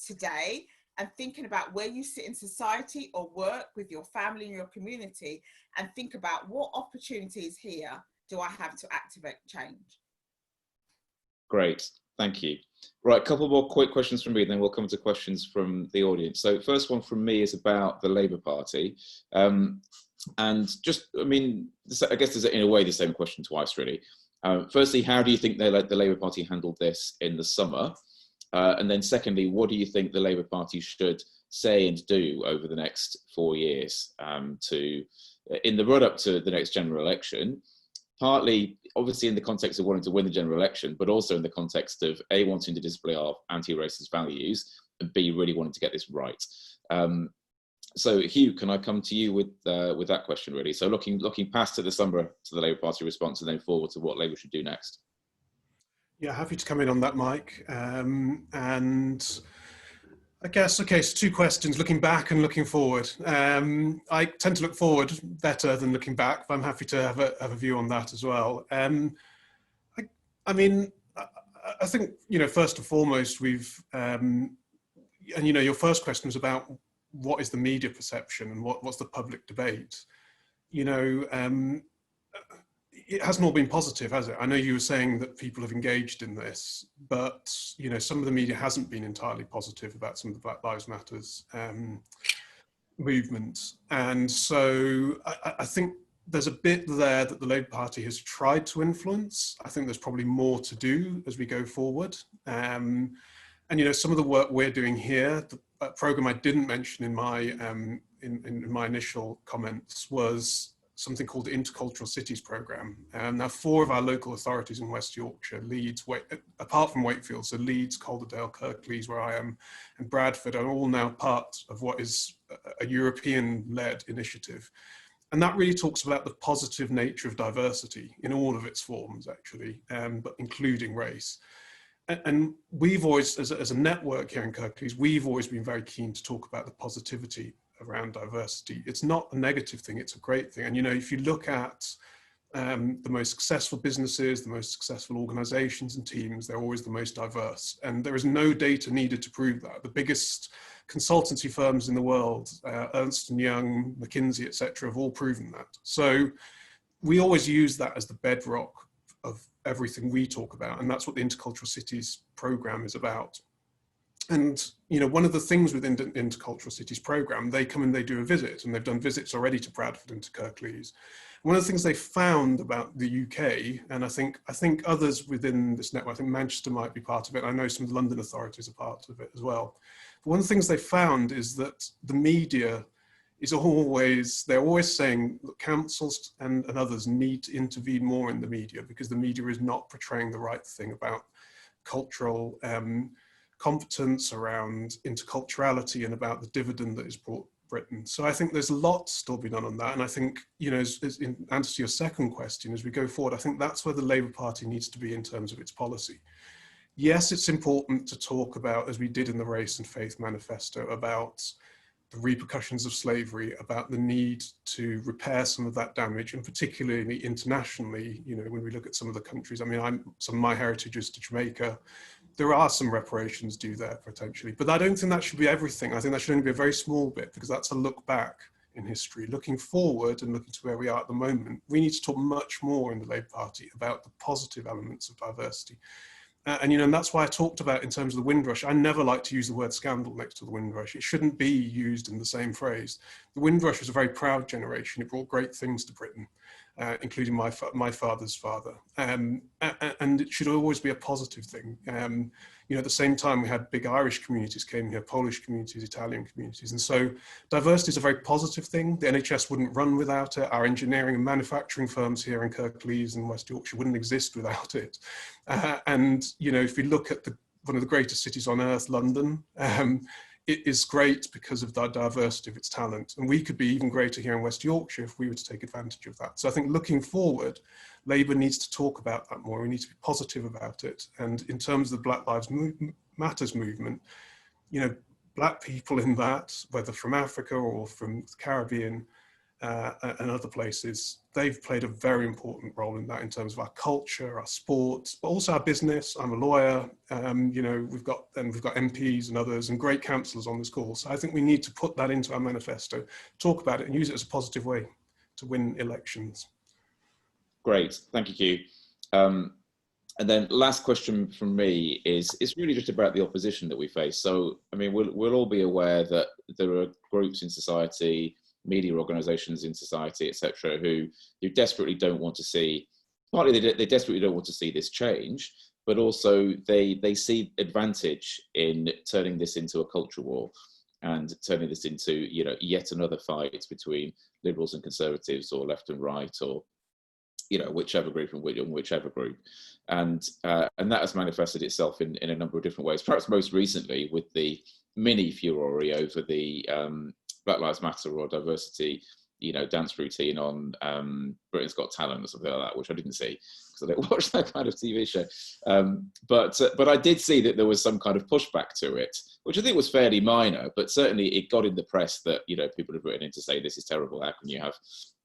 today, and thinking about where you sit in society or work with your family and your community, and think about what opportunities here do I have to activate change. Great, thank you. Right, a couple more quick questions from me, then we'll come to questions from the audience. So first one from me is about the Labour Party. And just, I guess there's in a way the same question twice really. Firstly, how do you think the Labour Party handled this in the summer? And then secondly, what do you think the Labour Party should say and do over the next 4 years in the run up to the next general election? Partly, obviously, in the context of wanting to win the general election, but also in the context of A, wanting to display our anti-racist values, and B, really wanting to get this right. So, Hugh, can I come to you with that question, really? So, looking past to the summer to the Labour Party response, and then forward to what Labour should do next. Yeah, happy to come in on that, Mike. And I guess, okay, so two questions, looking back and looking forward. I tend to look forward better than looking back, but I'm happy to have a view on that as well. I think, first and foremost, we've, and your first question was about what is the media perception and what's the public debate, you know, it hasn't all been positive, has it? I know you were saying that people have engaged in this, but, you know, some of the media hasn't been entirely positive about some of the Black Lives Matters movement. And so I think there's a bit there that the Labour Party has tried to influence. I think there's probably more to do as we go forward. And, you know, some of the work we're doing here, the programme I didn't mention in my, in my initial comments was something called the Intercultural Cities Programme. Now 4 of our local authorities in West Yorkshire, Leeds, apart from Wakefield, so Leeds, Calderdale, Kirklees, where I am, and Bradford are all now part of what is a European-led initiative. And that really talks about the positive nature of diversity in all of its forms, actually, but including race. And we've always, as a network here in Kirklees, we've always been very keen to talk about the positivity around diversity. It's not a negative thing, it's a great thing. And, you know, if you look at the most successful businesses, the most successful organizations and teams, they're always the most diverse. And there is no data needed to prove that. The biggest consultancy firms in the world, Ernst & Young, McKinsey, etc., have all proven that. So we always use that as the bedrock of everything we talk about. And that's what the Intercultural Cities Programme is about. And, you know, one of the things within the Intercultural Cities Programme, they come and they do a visit, and they've done visits already to Bradford and to Kirklees. One of the things they found about the UK, and I think others within this network, I think Manchester might be part of it, I know some of the London authorities are part of it as well. But one of the things they found is that the media is always, they're always saying that councils and others need to intervene more in the media, because the media is not portraying the right thing about cultural competence, around interculturality, and about the dividend that is brought Britain. So I think there's a lot still be done on that. And I think, you know, as in answer to your second question, as we go forward, I think that's where the Labour Party needs to be in terms of its policy. Yes, it's important to talk about, as we did in the Race and Faith Manifesto, about the repercussions of slavery, about the need to repair some of that damage, and particularly internationally, you know, when we look at some of the countries, I mean, some of my heritage is to Jamaica. There are some reparations due there potentially, but I don't think that should be everything. I think that should only be a very small bit, because that's a look back in history. Looking forward and looking to where we are at the moment, we need to talk much more in the Labour Party about the positive elements of diversity. And, you know, and that's why I talked about, in terms of the Windrush, I never like to use the word scandal next to the Windrush. It shouldn't be used in the same phrase. The Windrush was a very proud generation. It brought great things to Britain, including my father's father. And it should always be a positive thing. You know, at the same time, we had big Irish communities came here, Polish communities, Italian communities. And so diversity is a very positive thing. The NHS wouldn't run without it. Our engineering and manufacturing firms here in Kirklees and West Yorkshire wouldn't exist without it. And, you know, if we look at one of the greatest cities on earth, London, it is great because of the diversity of its talent. And we could be even greater here in West Yorkshire if we were to take advantage of that. So I think looking forward, Labour needs to talk about that more. We need to be positive about it. And in terms of the Black Lives Matters movement, you know, Black people in that, whether from Africa or from the Caribbean and other places, they've played a very important role in that, in terms of our culture, our sports, but also our business. I'm a lawyer, you know, we've got MPs and others and great councillors on this call. So I think we need to put that into our manifesto, talk about it and use it as a positive way to win elections. Great, thank you, Hugh. And then last question from me is really just about the opposition that we face. So, I mean, we'll all be aware that there are groups in society, media organisations in society, etc., who desperately don't want to see, partly they desperately don't want to see this change, but also they see advantage in turning this into a culture war and turning this into, you know, yet another fight between liberals and conservatives, or left and right, or, you know, whichever group and whichever group. And that has manifested itself in a number of different ways, perhaps most recently with the mini furore over the Black Lives Matter or diversity, you know, dance routine on Britain's Got Talent or something like that, which I didn't see because I don't watch that kind of TV show. But I did see that there was some kind of pushback to it, which I think was fairly minor, but certainly it got in the press that, you know, people have written in to say this is terrible. How can you have,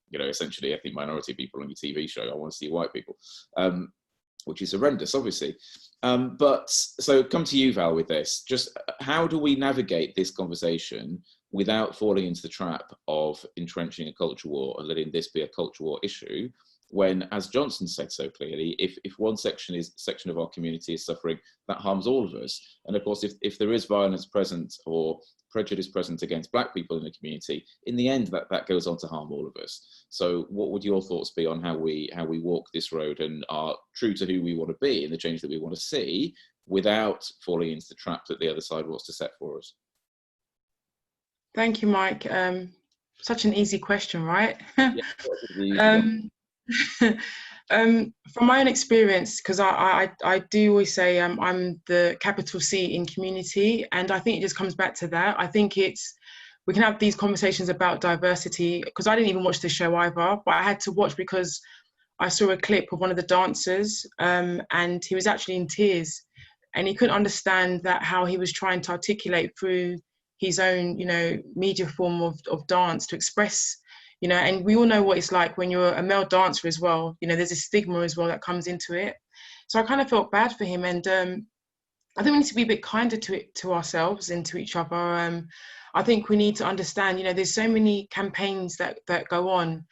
you know, essentially ethnic minority people on your TV show? I want to see white people, which is horrendous, obviously. But so come to you, Val, with this. Just how do we navigate this conversation without falling into the trap of entrenching a culture war and letting this be a culture war issue, when, as Johnson said so clearly, if one section of our community is suffering, that harms all of us. And of course, if there is violence present or prejudice present against Black people in the community, in the end, that goes on to harm all of us. So what would your thoughts be on how we walk this road and are true to who we want to be and the change that we want to see, without falling into the trap that the other side wants to set for us? Thank you, Mike. Such an easy question, right? From my own experience, because I do always say I'm the capital C in community, and I think it just comes back to that. I think we can have these conversations about diversity, because I didn't even watch the show either, but I had to watch because I saw a clip of one of the dancers, and he was actually in tears, and he couldn't understand that how he was trying to articulate through his own, media form of dance to express, and we all know what it's like when you're a male dancer as well. There's a stigma as well that comes into it. So I kind of felt bad for him, and I think we need to be a bit kinder to ourselves and to each other. I think we need to understand, there's so many campaigns that go on,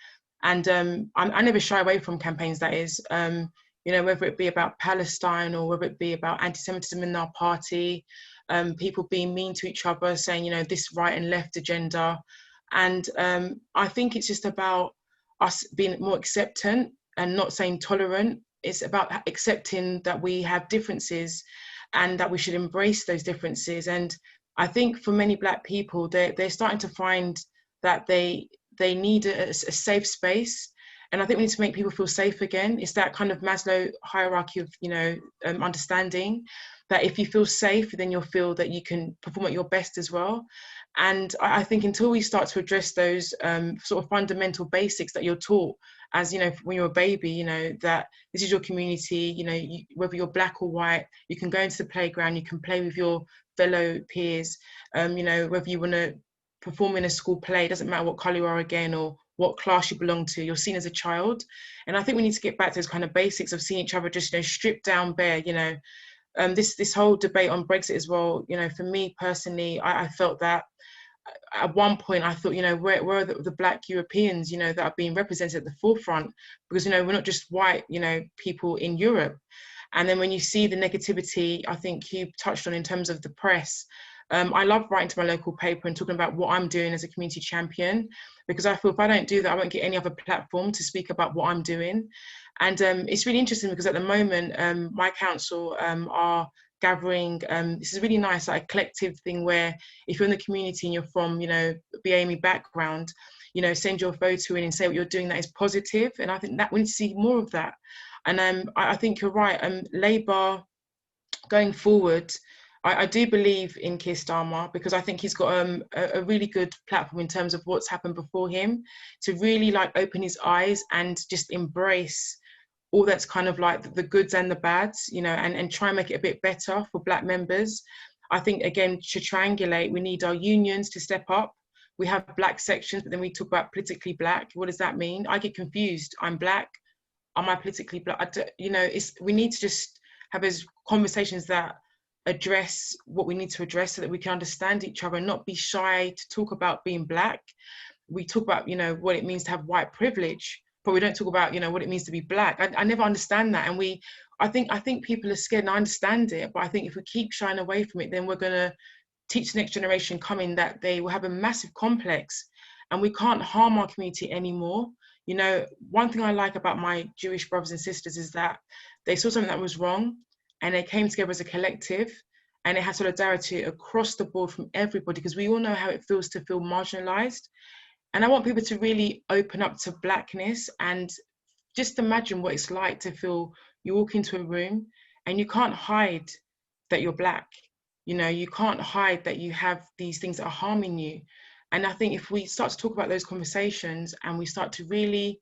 and I never shy away from campaigns, that is, whether it be about Palestine or whether it be about anti-Semitism in our party, people being mean to each other, saying, this right and left agenda. And I think it's just about us being more acceptant and not saying tolerant. It's about accepting that we have differences and that we should embrace those differences. And I think for many Black people, they're starting to find that they need a safe space. And I think we need to make people feel safe again. It's that kind of Maslow hierarchy of, understanding that if you feel safe, then you'll feel that you can perform at your best as well. And I think until we start to address those sort of fundamental basics that you're taught as, when you're a baby, that this is your community, whether you're Black or white, you can go into the playground, you can play with your fellow peers, whether you want to perform in a school play, it doesn't matter what colour you are again or what class you belong to, you're seen as a child. And I think we need to get back to those kind of basics of seeing each other just, stripped down bare, this whole debate on Brexit as well, for me personally, I felt that at one point I thought, where are the Black Europeans, that are being represented at the forefront? Because, we're not just white, people in Europe. And then when you see the negativity, I think you touched on in terms of the press, I love writing to my local paper and talking about what I'm doing as a community champion, because I feel if I don't do that, I won't get any other platform to speak about what I'm doing. And it's really interesting because at the moment, my council are gathering, this is really nice, like a collective thing where if you're in the community and you're from, BAME background, send your photo in and say what you're doing that is positive. And I think that we need to see more of that. And I think you're right, Labour going forward, I do believe in Keir Starmer, because I think he's got a really good platform in terms of what's happened before him, to really open his eyes and just embrace all that's kind of the goods and the bads, and try and make it a bit better for Black members. I think, again, to triangulate, we need our unions to step up. We have Black sections, but then we talk about politically Black. What does that mean? I get confused. I'm Black. Am I politically Black? We need to just have those conversations that address what we need to address so that we can understand each other and not be shy to talk about being Black. We talk about, what it means to have white privilege, but we don't talk about, what it means to be Black. I never understand that. And I think people are scared, and I understand it, but I think if we keep shying away from it, then we're going to teach the next generation coming that they will have a massive complex and we can't harm our community anymore. One thing I like about my Jewish brothers and sisters is that they saw something that was wrong and they came together as a collective, and it had solidarity across the board from everybody, because we all know how it feels to feel marginalized. And I want people to really open up to Blackness and just imagine what it's like to feel you walk into a room and you can't hide that you're Black. You can't hide that you have these things that are harming you. And I think if we start to talk about those conversations and we start to really,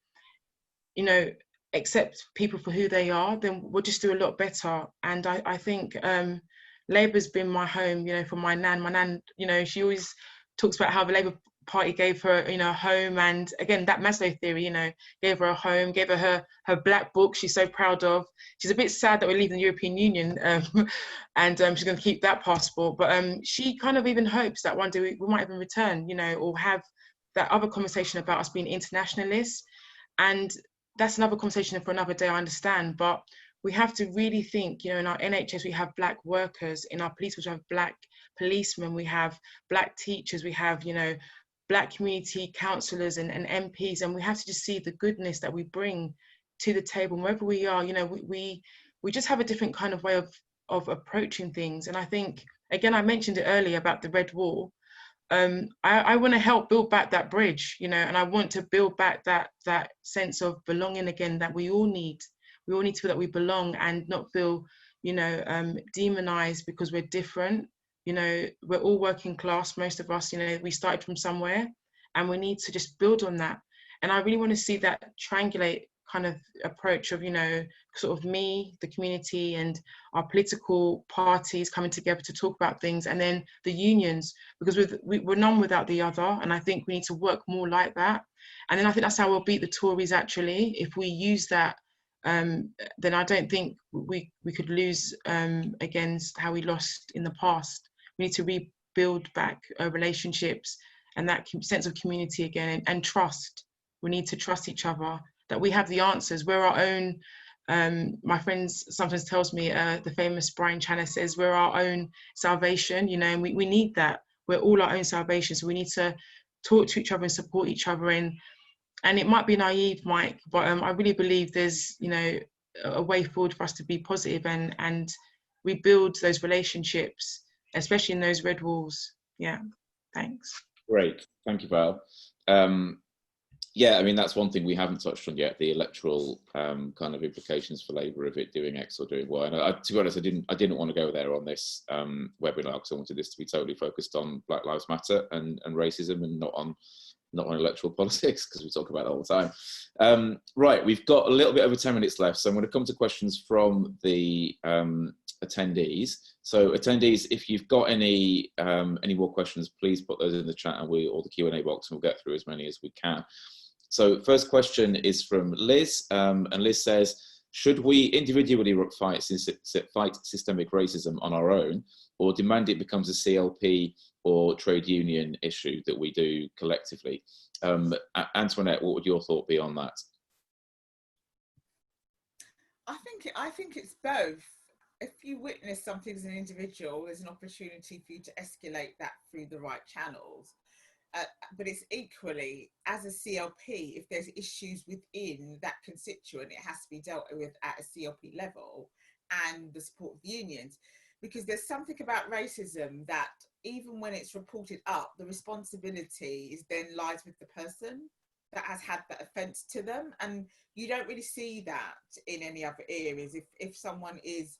accept people for who they are, then we'll just do a lot better. And I think Labour's been my home, for my nan. My nan, she always talks about how the Labour party gave her, you know, a home, and again, that Maslow theory, you know, gave her a home, gave her her black book she's so proud of. She's a bit sad that we're leaving the European Union, and she's going to keep that passport, but she kind of even hopes that one day we might even return, you know, or have that other conversation about us being internationalists. And that's another conversation for another day, I understand, but we have to really think, you know, in our NHS, we have black workers, in our police, we have black policemen, we have black teachers, we have, you know, black community councillors and MPs, and we have to just see the goodness that we bring to the table wherever we are. You know, we just have a different kind of way of approaching things. And I think, again, I mentioned it earlier about the Red Wall. I want to help build back that bridge, you know, and I want to build back that sense of belonging again that we all need. We all need to feel that we belong and not feel, you know, demonized because we're different. You know, we're all working class, most of us, you know, we started from somewhere, and we need to just build on that. And I really want to see that triangulate kind of approach of, you know, sort of me, the community, and our political parties coming together to talk about things, and then the unions, because we're none without the other, and I think we need to work more like that. And then I think that's how we'll beat the Tories, actually. If we use that, then I don't think we could lose against how we lost in the past. We need to rebuild back relationships and that sense of community again, and trust. We need to trust each other, that we have the answers. We're our own, my friends sometimes tells me, the famous Brian Channer says, we're our own salvation, you know, and we need that. We're all our own salvation. So we need to talk to each other and support each other. And it might be naive, Mike, but I really believe there's, you know, a way forward for us to be positive and rebuild those relationships, especially in those red walls. Yeah, thanks. Great, thank you, Val. Yeah, I mean, that's one thing we haven't touched on yet, the electoral kind of implications for Labour of it doing X or doing Y. And to be honest, I didn't want to go there on this webinar, because I wanted this to be totally focused on Black Lives Matter and racism, and not on electoral politics, because we talk about it all the time. Right, we've got a little bit over 10 minutes left, so I'm going to come to questions from the attendees. So attendees, if you've got any more questions, please put those in the chat or the Q&A box, and we'll get through as many as we can. So first question is from Liz, and Liz says, should we individually fight systemic racism on our own, or demand it becomes a CLP or trade union issue that we do collectively? Antoinette, what would your thought be on that? I think it's both. If you witness something as an individual, there's an opportunity for you to escalate that through the right channels. But it's equally, as a CLP, if there's issues within that constituent, it has to be dealt with at a CLP level, and the support of the unions. Because there's something about racism that even when it's reported up, the responsibility is then lies with the person that has had that offence to them. And you don't really see that in any other areas. If someone is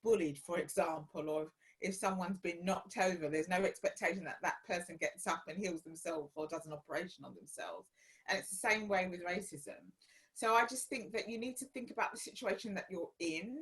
bullied, for example, or if someone's been knocked over, there's no expectation that that person gets up and heals themselves or does an operation on themselves. And it's the same way with racism. So I just think that you need to think about the situation that you're in,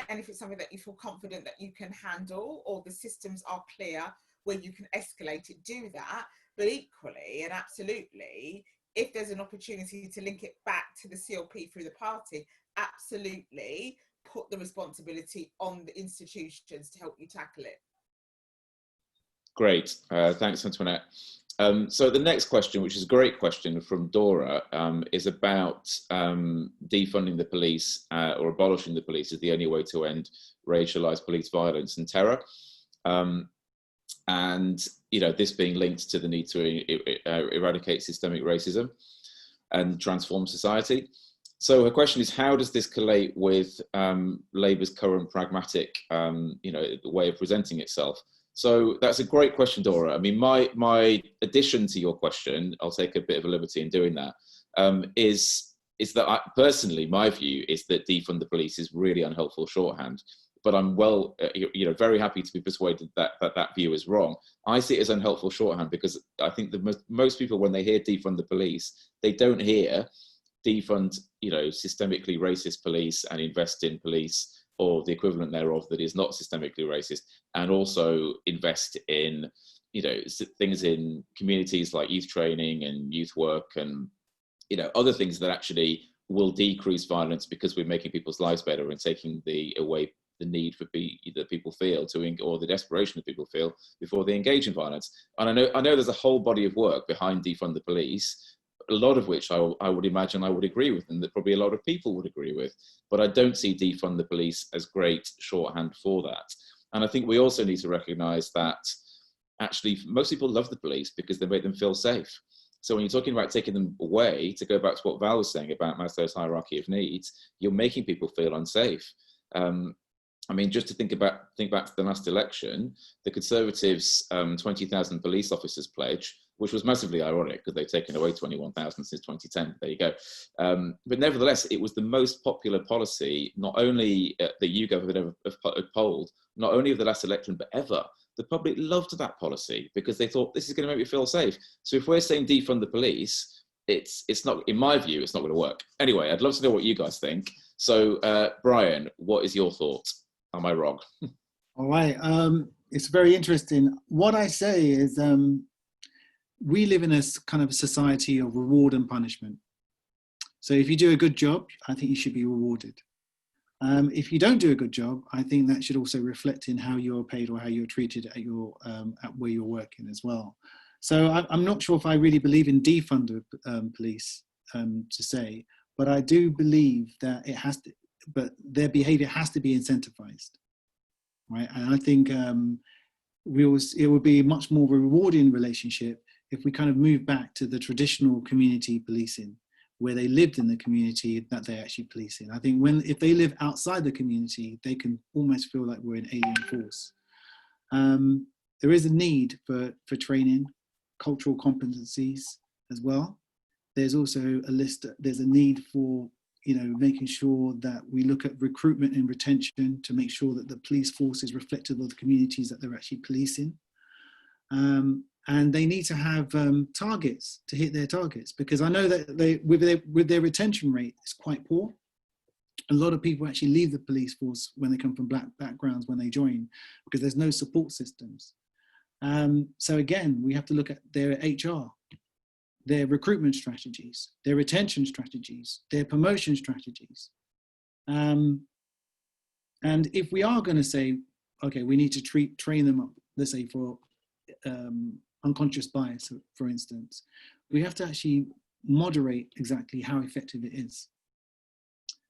and if it's something that you feel confident that you can handle, or the systems are clear where you can escalate it, do that. But equally and absolutely, if there's an opportunity to link it back to the CLP through the party, absolutely put the responsibility on the institutions to help you tackle it. Great, thanks, Antoinette. So the next question, which is a great question from Dora, is about defunding the police or abolishing the police is the only way to end racialised police violence and terror. And, you know, this being linked to the need to eradicate systemic racism and transform society. So her question is, how does this collate with Labour's current pragmatic, you know, way of presenting itself? So that's a great question, Dora. I mean, my addition to your question, I'll take a bit of a liberty in doing that, is that personally, my view is that defund the police is really unhelpful shorthand. But I'm very happy to be persuaded that that view is wrong. I see it as unhelpful shorthand because I think that most people, when they hear defund the police, they don't hear defund, you know, systemically racist police and invest in police or the equivalent thereof that is not systemically racist, and also invest in, you know, things in communities like youth training and youth work and, you know, other things that actually will decrease violence because we're making people's lives better and taking away the need that people feel or the desperation that people feel before they engage in violence. And I know there's a whole body of work behind defund the police, a lot of which I would imagine I would agree with, and that probably a lot of people would agree with. But I don't see defund the police as great shorthand for that. And I think we also need to recognise that actually most people love the police because they make them feel safe. So when you're talking about taking them away, to go back to what Val was saying about Maslow's hierarchy of needs, you're making people feel unsafe. I mean, just to think back to the last election, the Conservatives' 20,000 police officers pledge, which was massively ironic because they've taken away 21,000 since 2010. There you go. But nevertheless, it was the most popular policy, not only that YouGov had ever polled, not only of the last election, but ever. The public loved that policy because they thought this is going to make me feel safe. So if we're saying defund the police, it's not, in my view, it's not going to work. Anyway, I'd love to know what you guys think. So Brian, what is your thought? Am I wrong? All right. It's very interesting. What I say is we live in a kind of society of reward and punishment. So if you do a good job, I think you should be rewarded. If you don't do a good job, I think that should also reflect in how you're paid or how you're treated at where you're working as well. So I'm not sure if I really believe in defund the police to say, but I do believe that but their behaviour has to be incentivized, right? And I think it would be much more of a rewarding relationship if we kind of move back to the traditional community policing, where they lived in the community that they actually police in. I think if they live outside the community, they can almost feel like we're an alien force. There is a need for training, cultural competencies as well. There's also there's a need for, you know, making sure that we look at recruitment and retention to make sure that the police force is reflective of the communities that they're actually policing. And they need to have targets to hit their targets, because I know that with their retention rate, it's quite poor. A lot of people actually leave the police force when they come from black backgrounds when they join, because there's no support systems. So again, we have to look at their HR, their recruitment strategies, their retention strategies, their promotion strategies. And if we are going to say, okay, we need to train them up, let's say for unconscious bias, for instance, we have to actually moderate exactly how effective it is.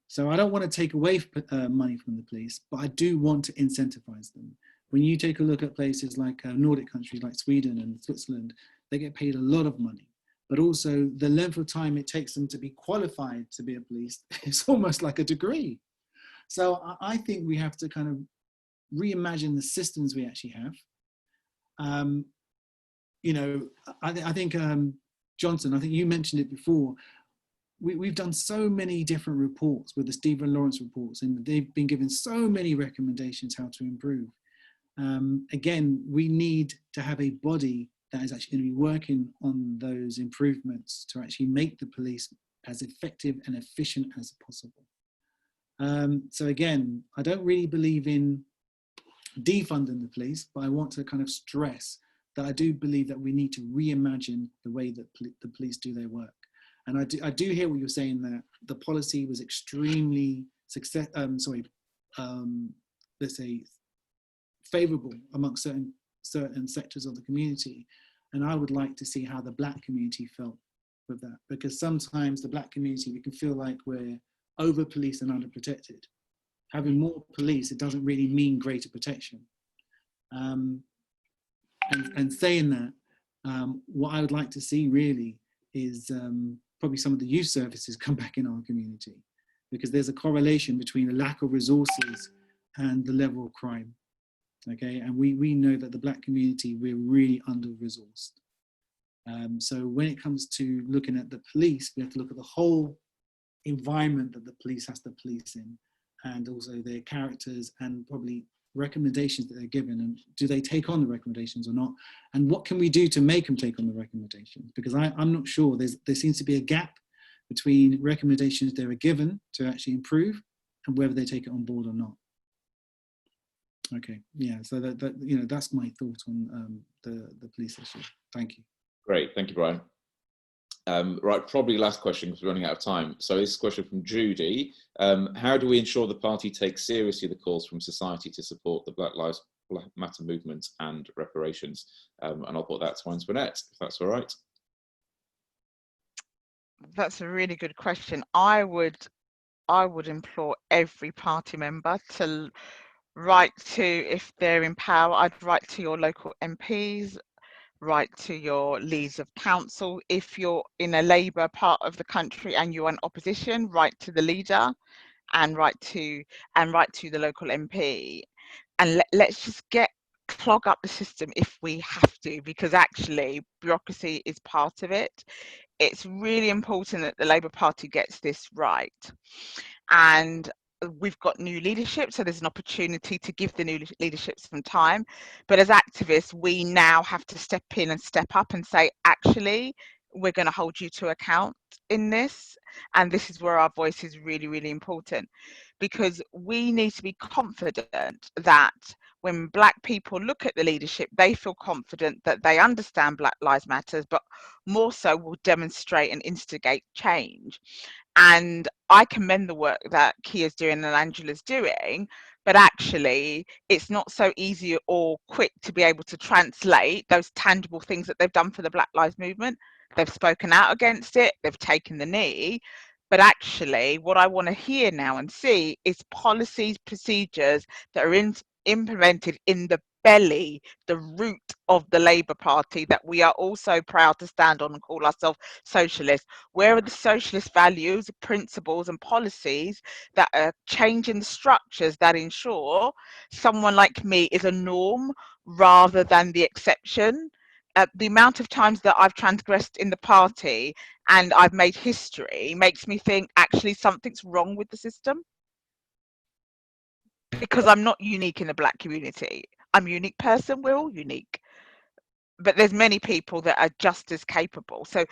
So I don't want to take away money from the police, but I do want to incentivize them. When you take a look at places like Nordic countries like Sweden and Switzerland, they get paid a lot of money, but also the length of time it takes them to be qualified to be a police is almost like a degree. So I think we have to kind of reimagine the systems we actually have. You know, I think, Johnson, I think you mentioned it before, we've done so many different reports with the Stephen Lawrence reports, and they've been given so many recommendations how to improve. Again, we need to have a body that is actually going to be working on those improvements to actually make the police as effective and efficient as possible. So again, I don't really believe in defunding the police, but I want to kind of stress that I do believe that we need to reimagine the way that the police do their work. And I do hear what you're saying, that the policy was extremely let's say favourable amongst certain sectors of the community. And I would like to see how the black community felt with that, because sometimes the black community, we can feel like we're over-policed and under-protected. Having more police, it doesn't really mean greater protection. And saying that, what I would like to see really is probably some of the youth services come back in our community, because there's a correlation between the lack of resources and the level of crime. Okay, and we know that the black community, we're really under-resourced. So when it comes to looking at the police, we have to look at the whole environment that the police has to police in, and also their characters and probably recommendations that they're given, and do they take on the recommendations or not, and what can we do to make them take on the recommendations, because I'm not sure, there seems to be a gap between recommendations they were given to actually improve and whether they take it on board or not. Okay, yeah, so that you know, that's my thought on the police issue. Thank you. Great, thank you, Brian. Right, probably last question because we're running out of time. So this is a question from Judy. How do we ensure the party takes seriously the calls from society to support the Black Lives Matter movement and reparations? And I'll put that to Antoinette, if that's all right. That's a really good question. I would implore every party member to write to, if they're in power, I'd write to your local MPs, write to your leads of council. If you're in a Labour part of the country and you're in opposition, write to the leader and write to the local MP. And let's just clog up the system if we have to, because actually bureaucracy is part of it. It's really important that the Labour Party gets this right. And we've got new leadership, so there's an opportunity to give the new leadership some time. But as activists, we now have to step in and step up and say, actually, we're going to hold you to account in this. And this is where our voice is really, really important, because we need to be confident that when Black people look at the leadership, they feel confident that they understand Black Lives Matter, but more so will demonstrate and instigate change. And I commend the work that Kia's doing and Angela's doing, but actually it's not so easy or quick to be able to translate those tangible things that they've done for the Black Lives Movement. They've spoken out against it, they've taken the knee, but actually what I want to hear now and see is policies, procedures that are implemented in the belly, the root of the Labour Party that we are also proud to stand on and call ourselves socialists. Where are the socialist values, principles and policies that are changing the structures that ensure someone like me is a norm rather than the exception? The amount of times that I've transgressed in the party and I've made history makes me think actually something's wrong with the system, because I'm not unique in the Black community. I'm a unique person, we're all unique, but there's many people that are just as capable. So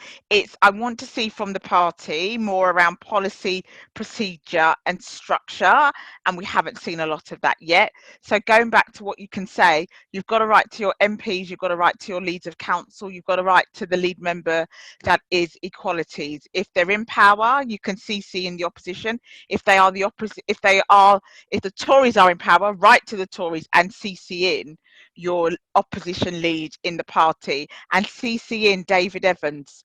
I want to see from the party more around policy, procedure and structure, and we haven't seen a lot of that yet. So going back to what you can say, you've got to write to your MPs, you've got to write to your leads of council, you've got to write to the lead member that is equalities. If they're in power, you can CC in the opposition. If they are the opposite, if the Tories are in power, write to the Tories and CC in your opposition lead in the party and CC in David Evans.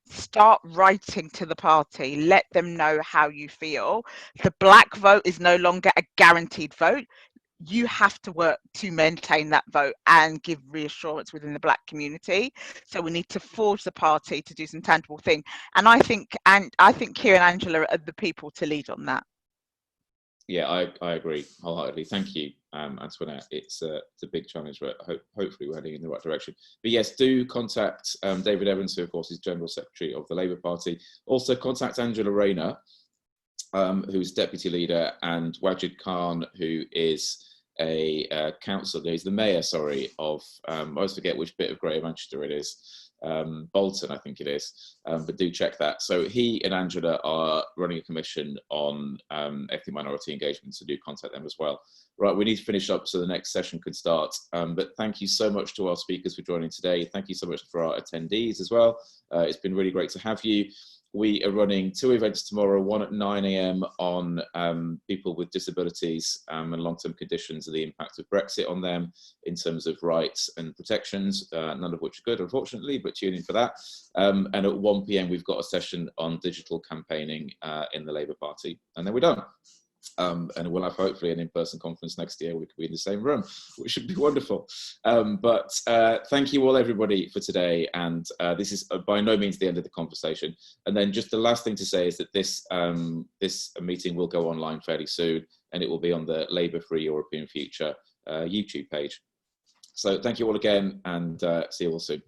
Start writing to the party, let them know how you feel. The Black vote is no longer a guaranteed vote. You have to work to maintain that vote and give reassurance within the Black community. So we need to forge the party to do some tangible thing. And I think Keir and Angela are the people to lead on that. Yeah, I agree wholeheartedly. Thank you, Antoinette. It's a big challenge, but hopefully we're heading in the right direction. But yes, do contact David Evans, who of course is General Secretary of the Labour Party. Also contact Angela Rayner, who's Deputy Leader, and Wajid Khan, who is a councillor. He's the Mayor, sorry, of, I always forget which bit of Greater Manchester it is. Bolton, I think it is, but do check that. So he and Angela are running a commission on ethnic minority engagement, so do contact them as well. Right, we need to finish up so the next session could start, but thank you so much to our speakers for joining today. Thank you so much for our attendees as well. It's been really great to have you. We are running 2 events tomorrow, one at 9 AM on people with disabilities and long-term conditions and the impact of Brexit on them in terms of rights and protections, none of which are good, unfortunately, but tune in for that. And at 1 PM, we've got a session on digital campaigning in the Labour Party, and then we're done. And we'll have hopefully an in-person conference next year. We could be in the same room, which should be wonderful. But thank you all, everybody, for today. And this is by no means the end of the conversation. And then just the last thing to say is that this meeting will go online fairly soon, and it will be on the Labour Free European Future YouTube page. So thank you all again, and see you all soon.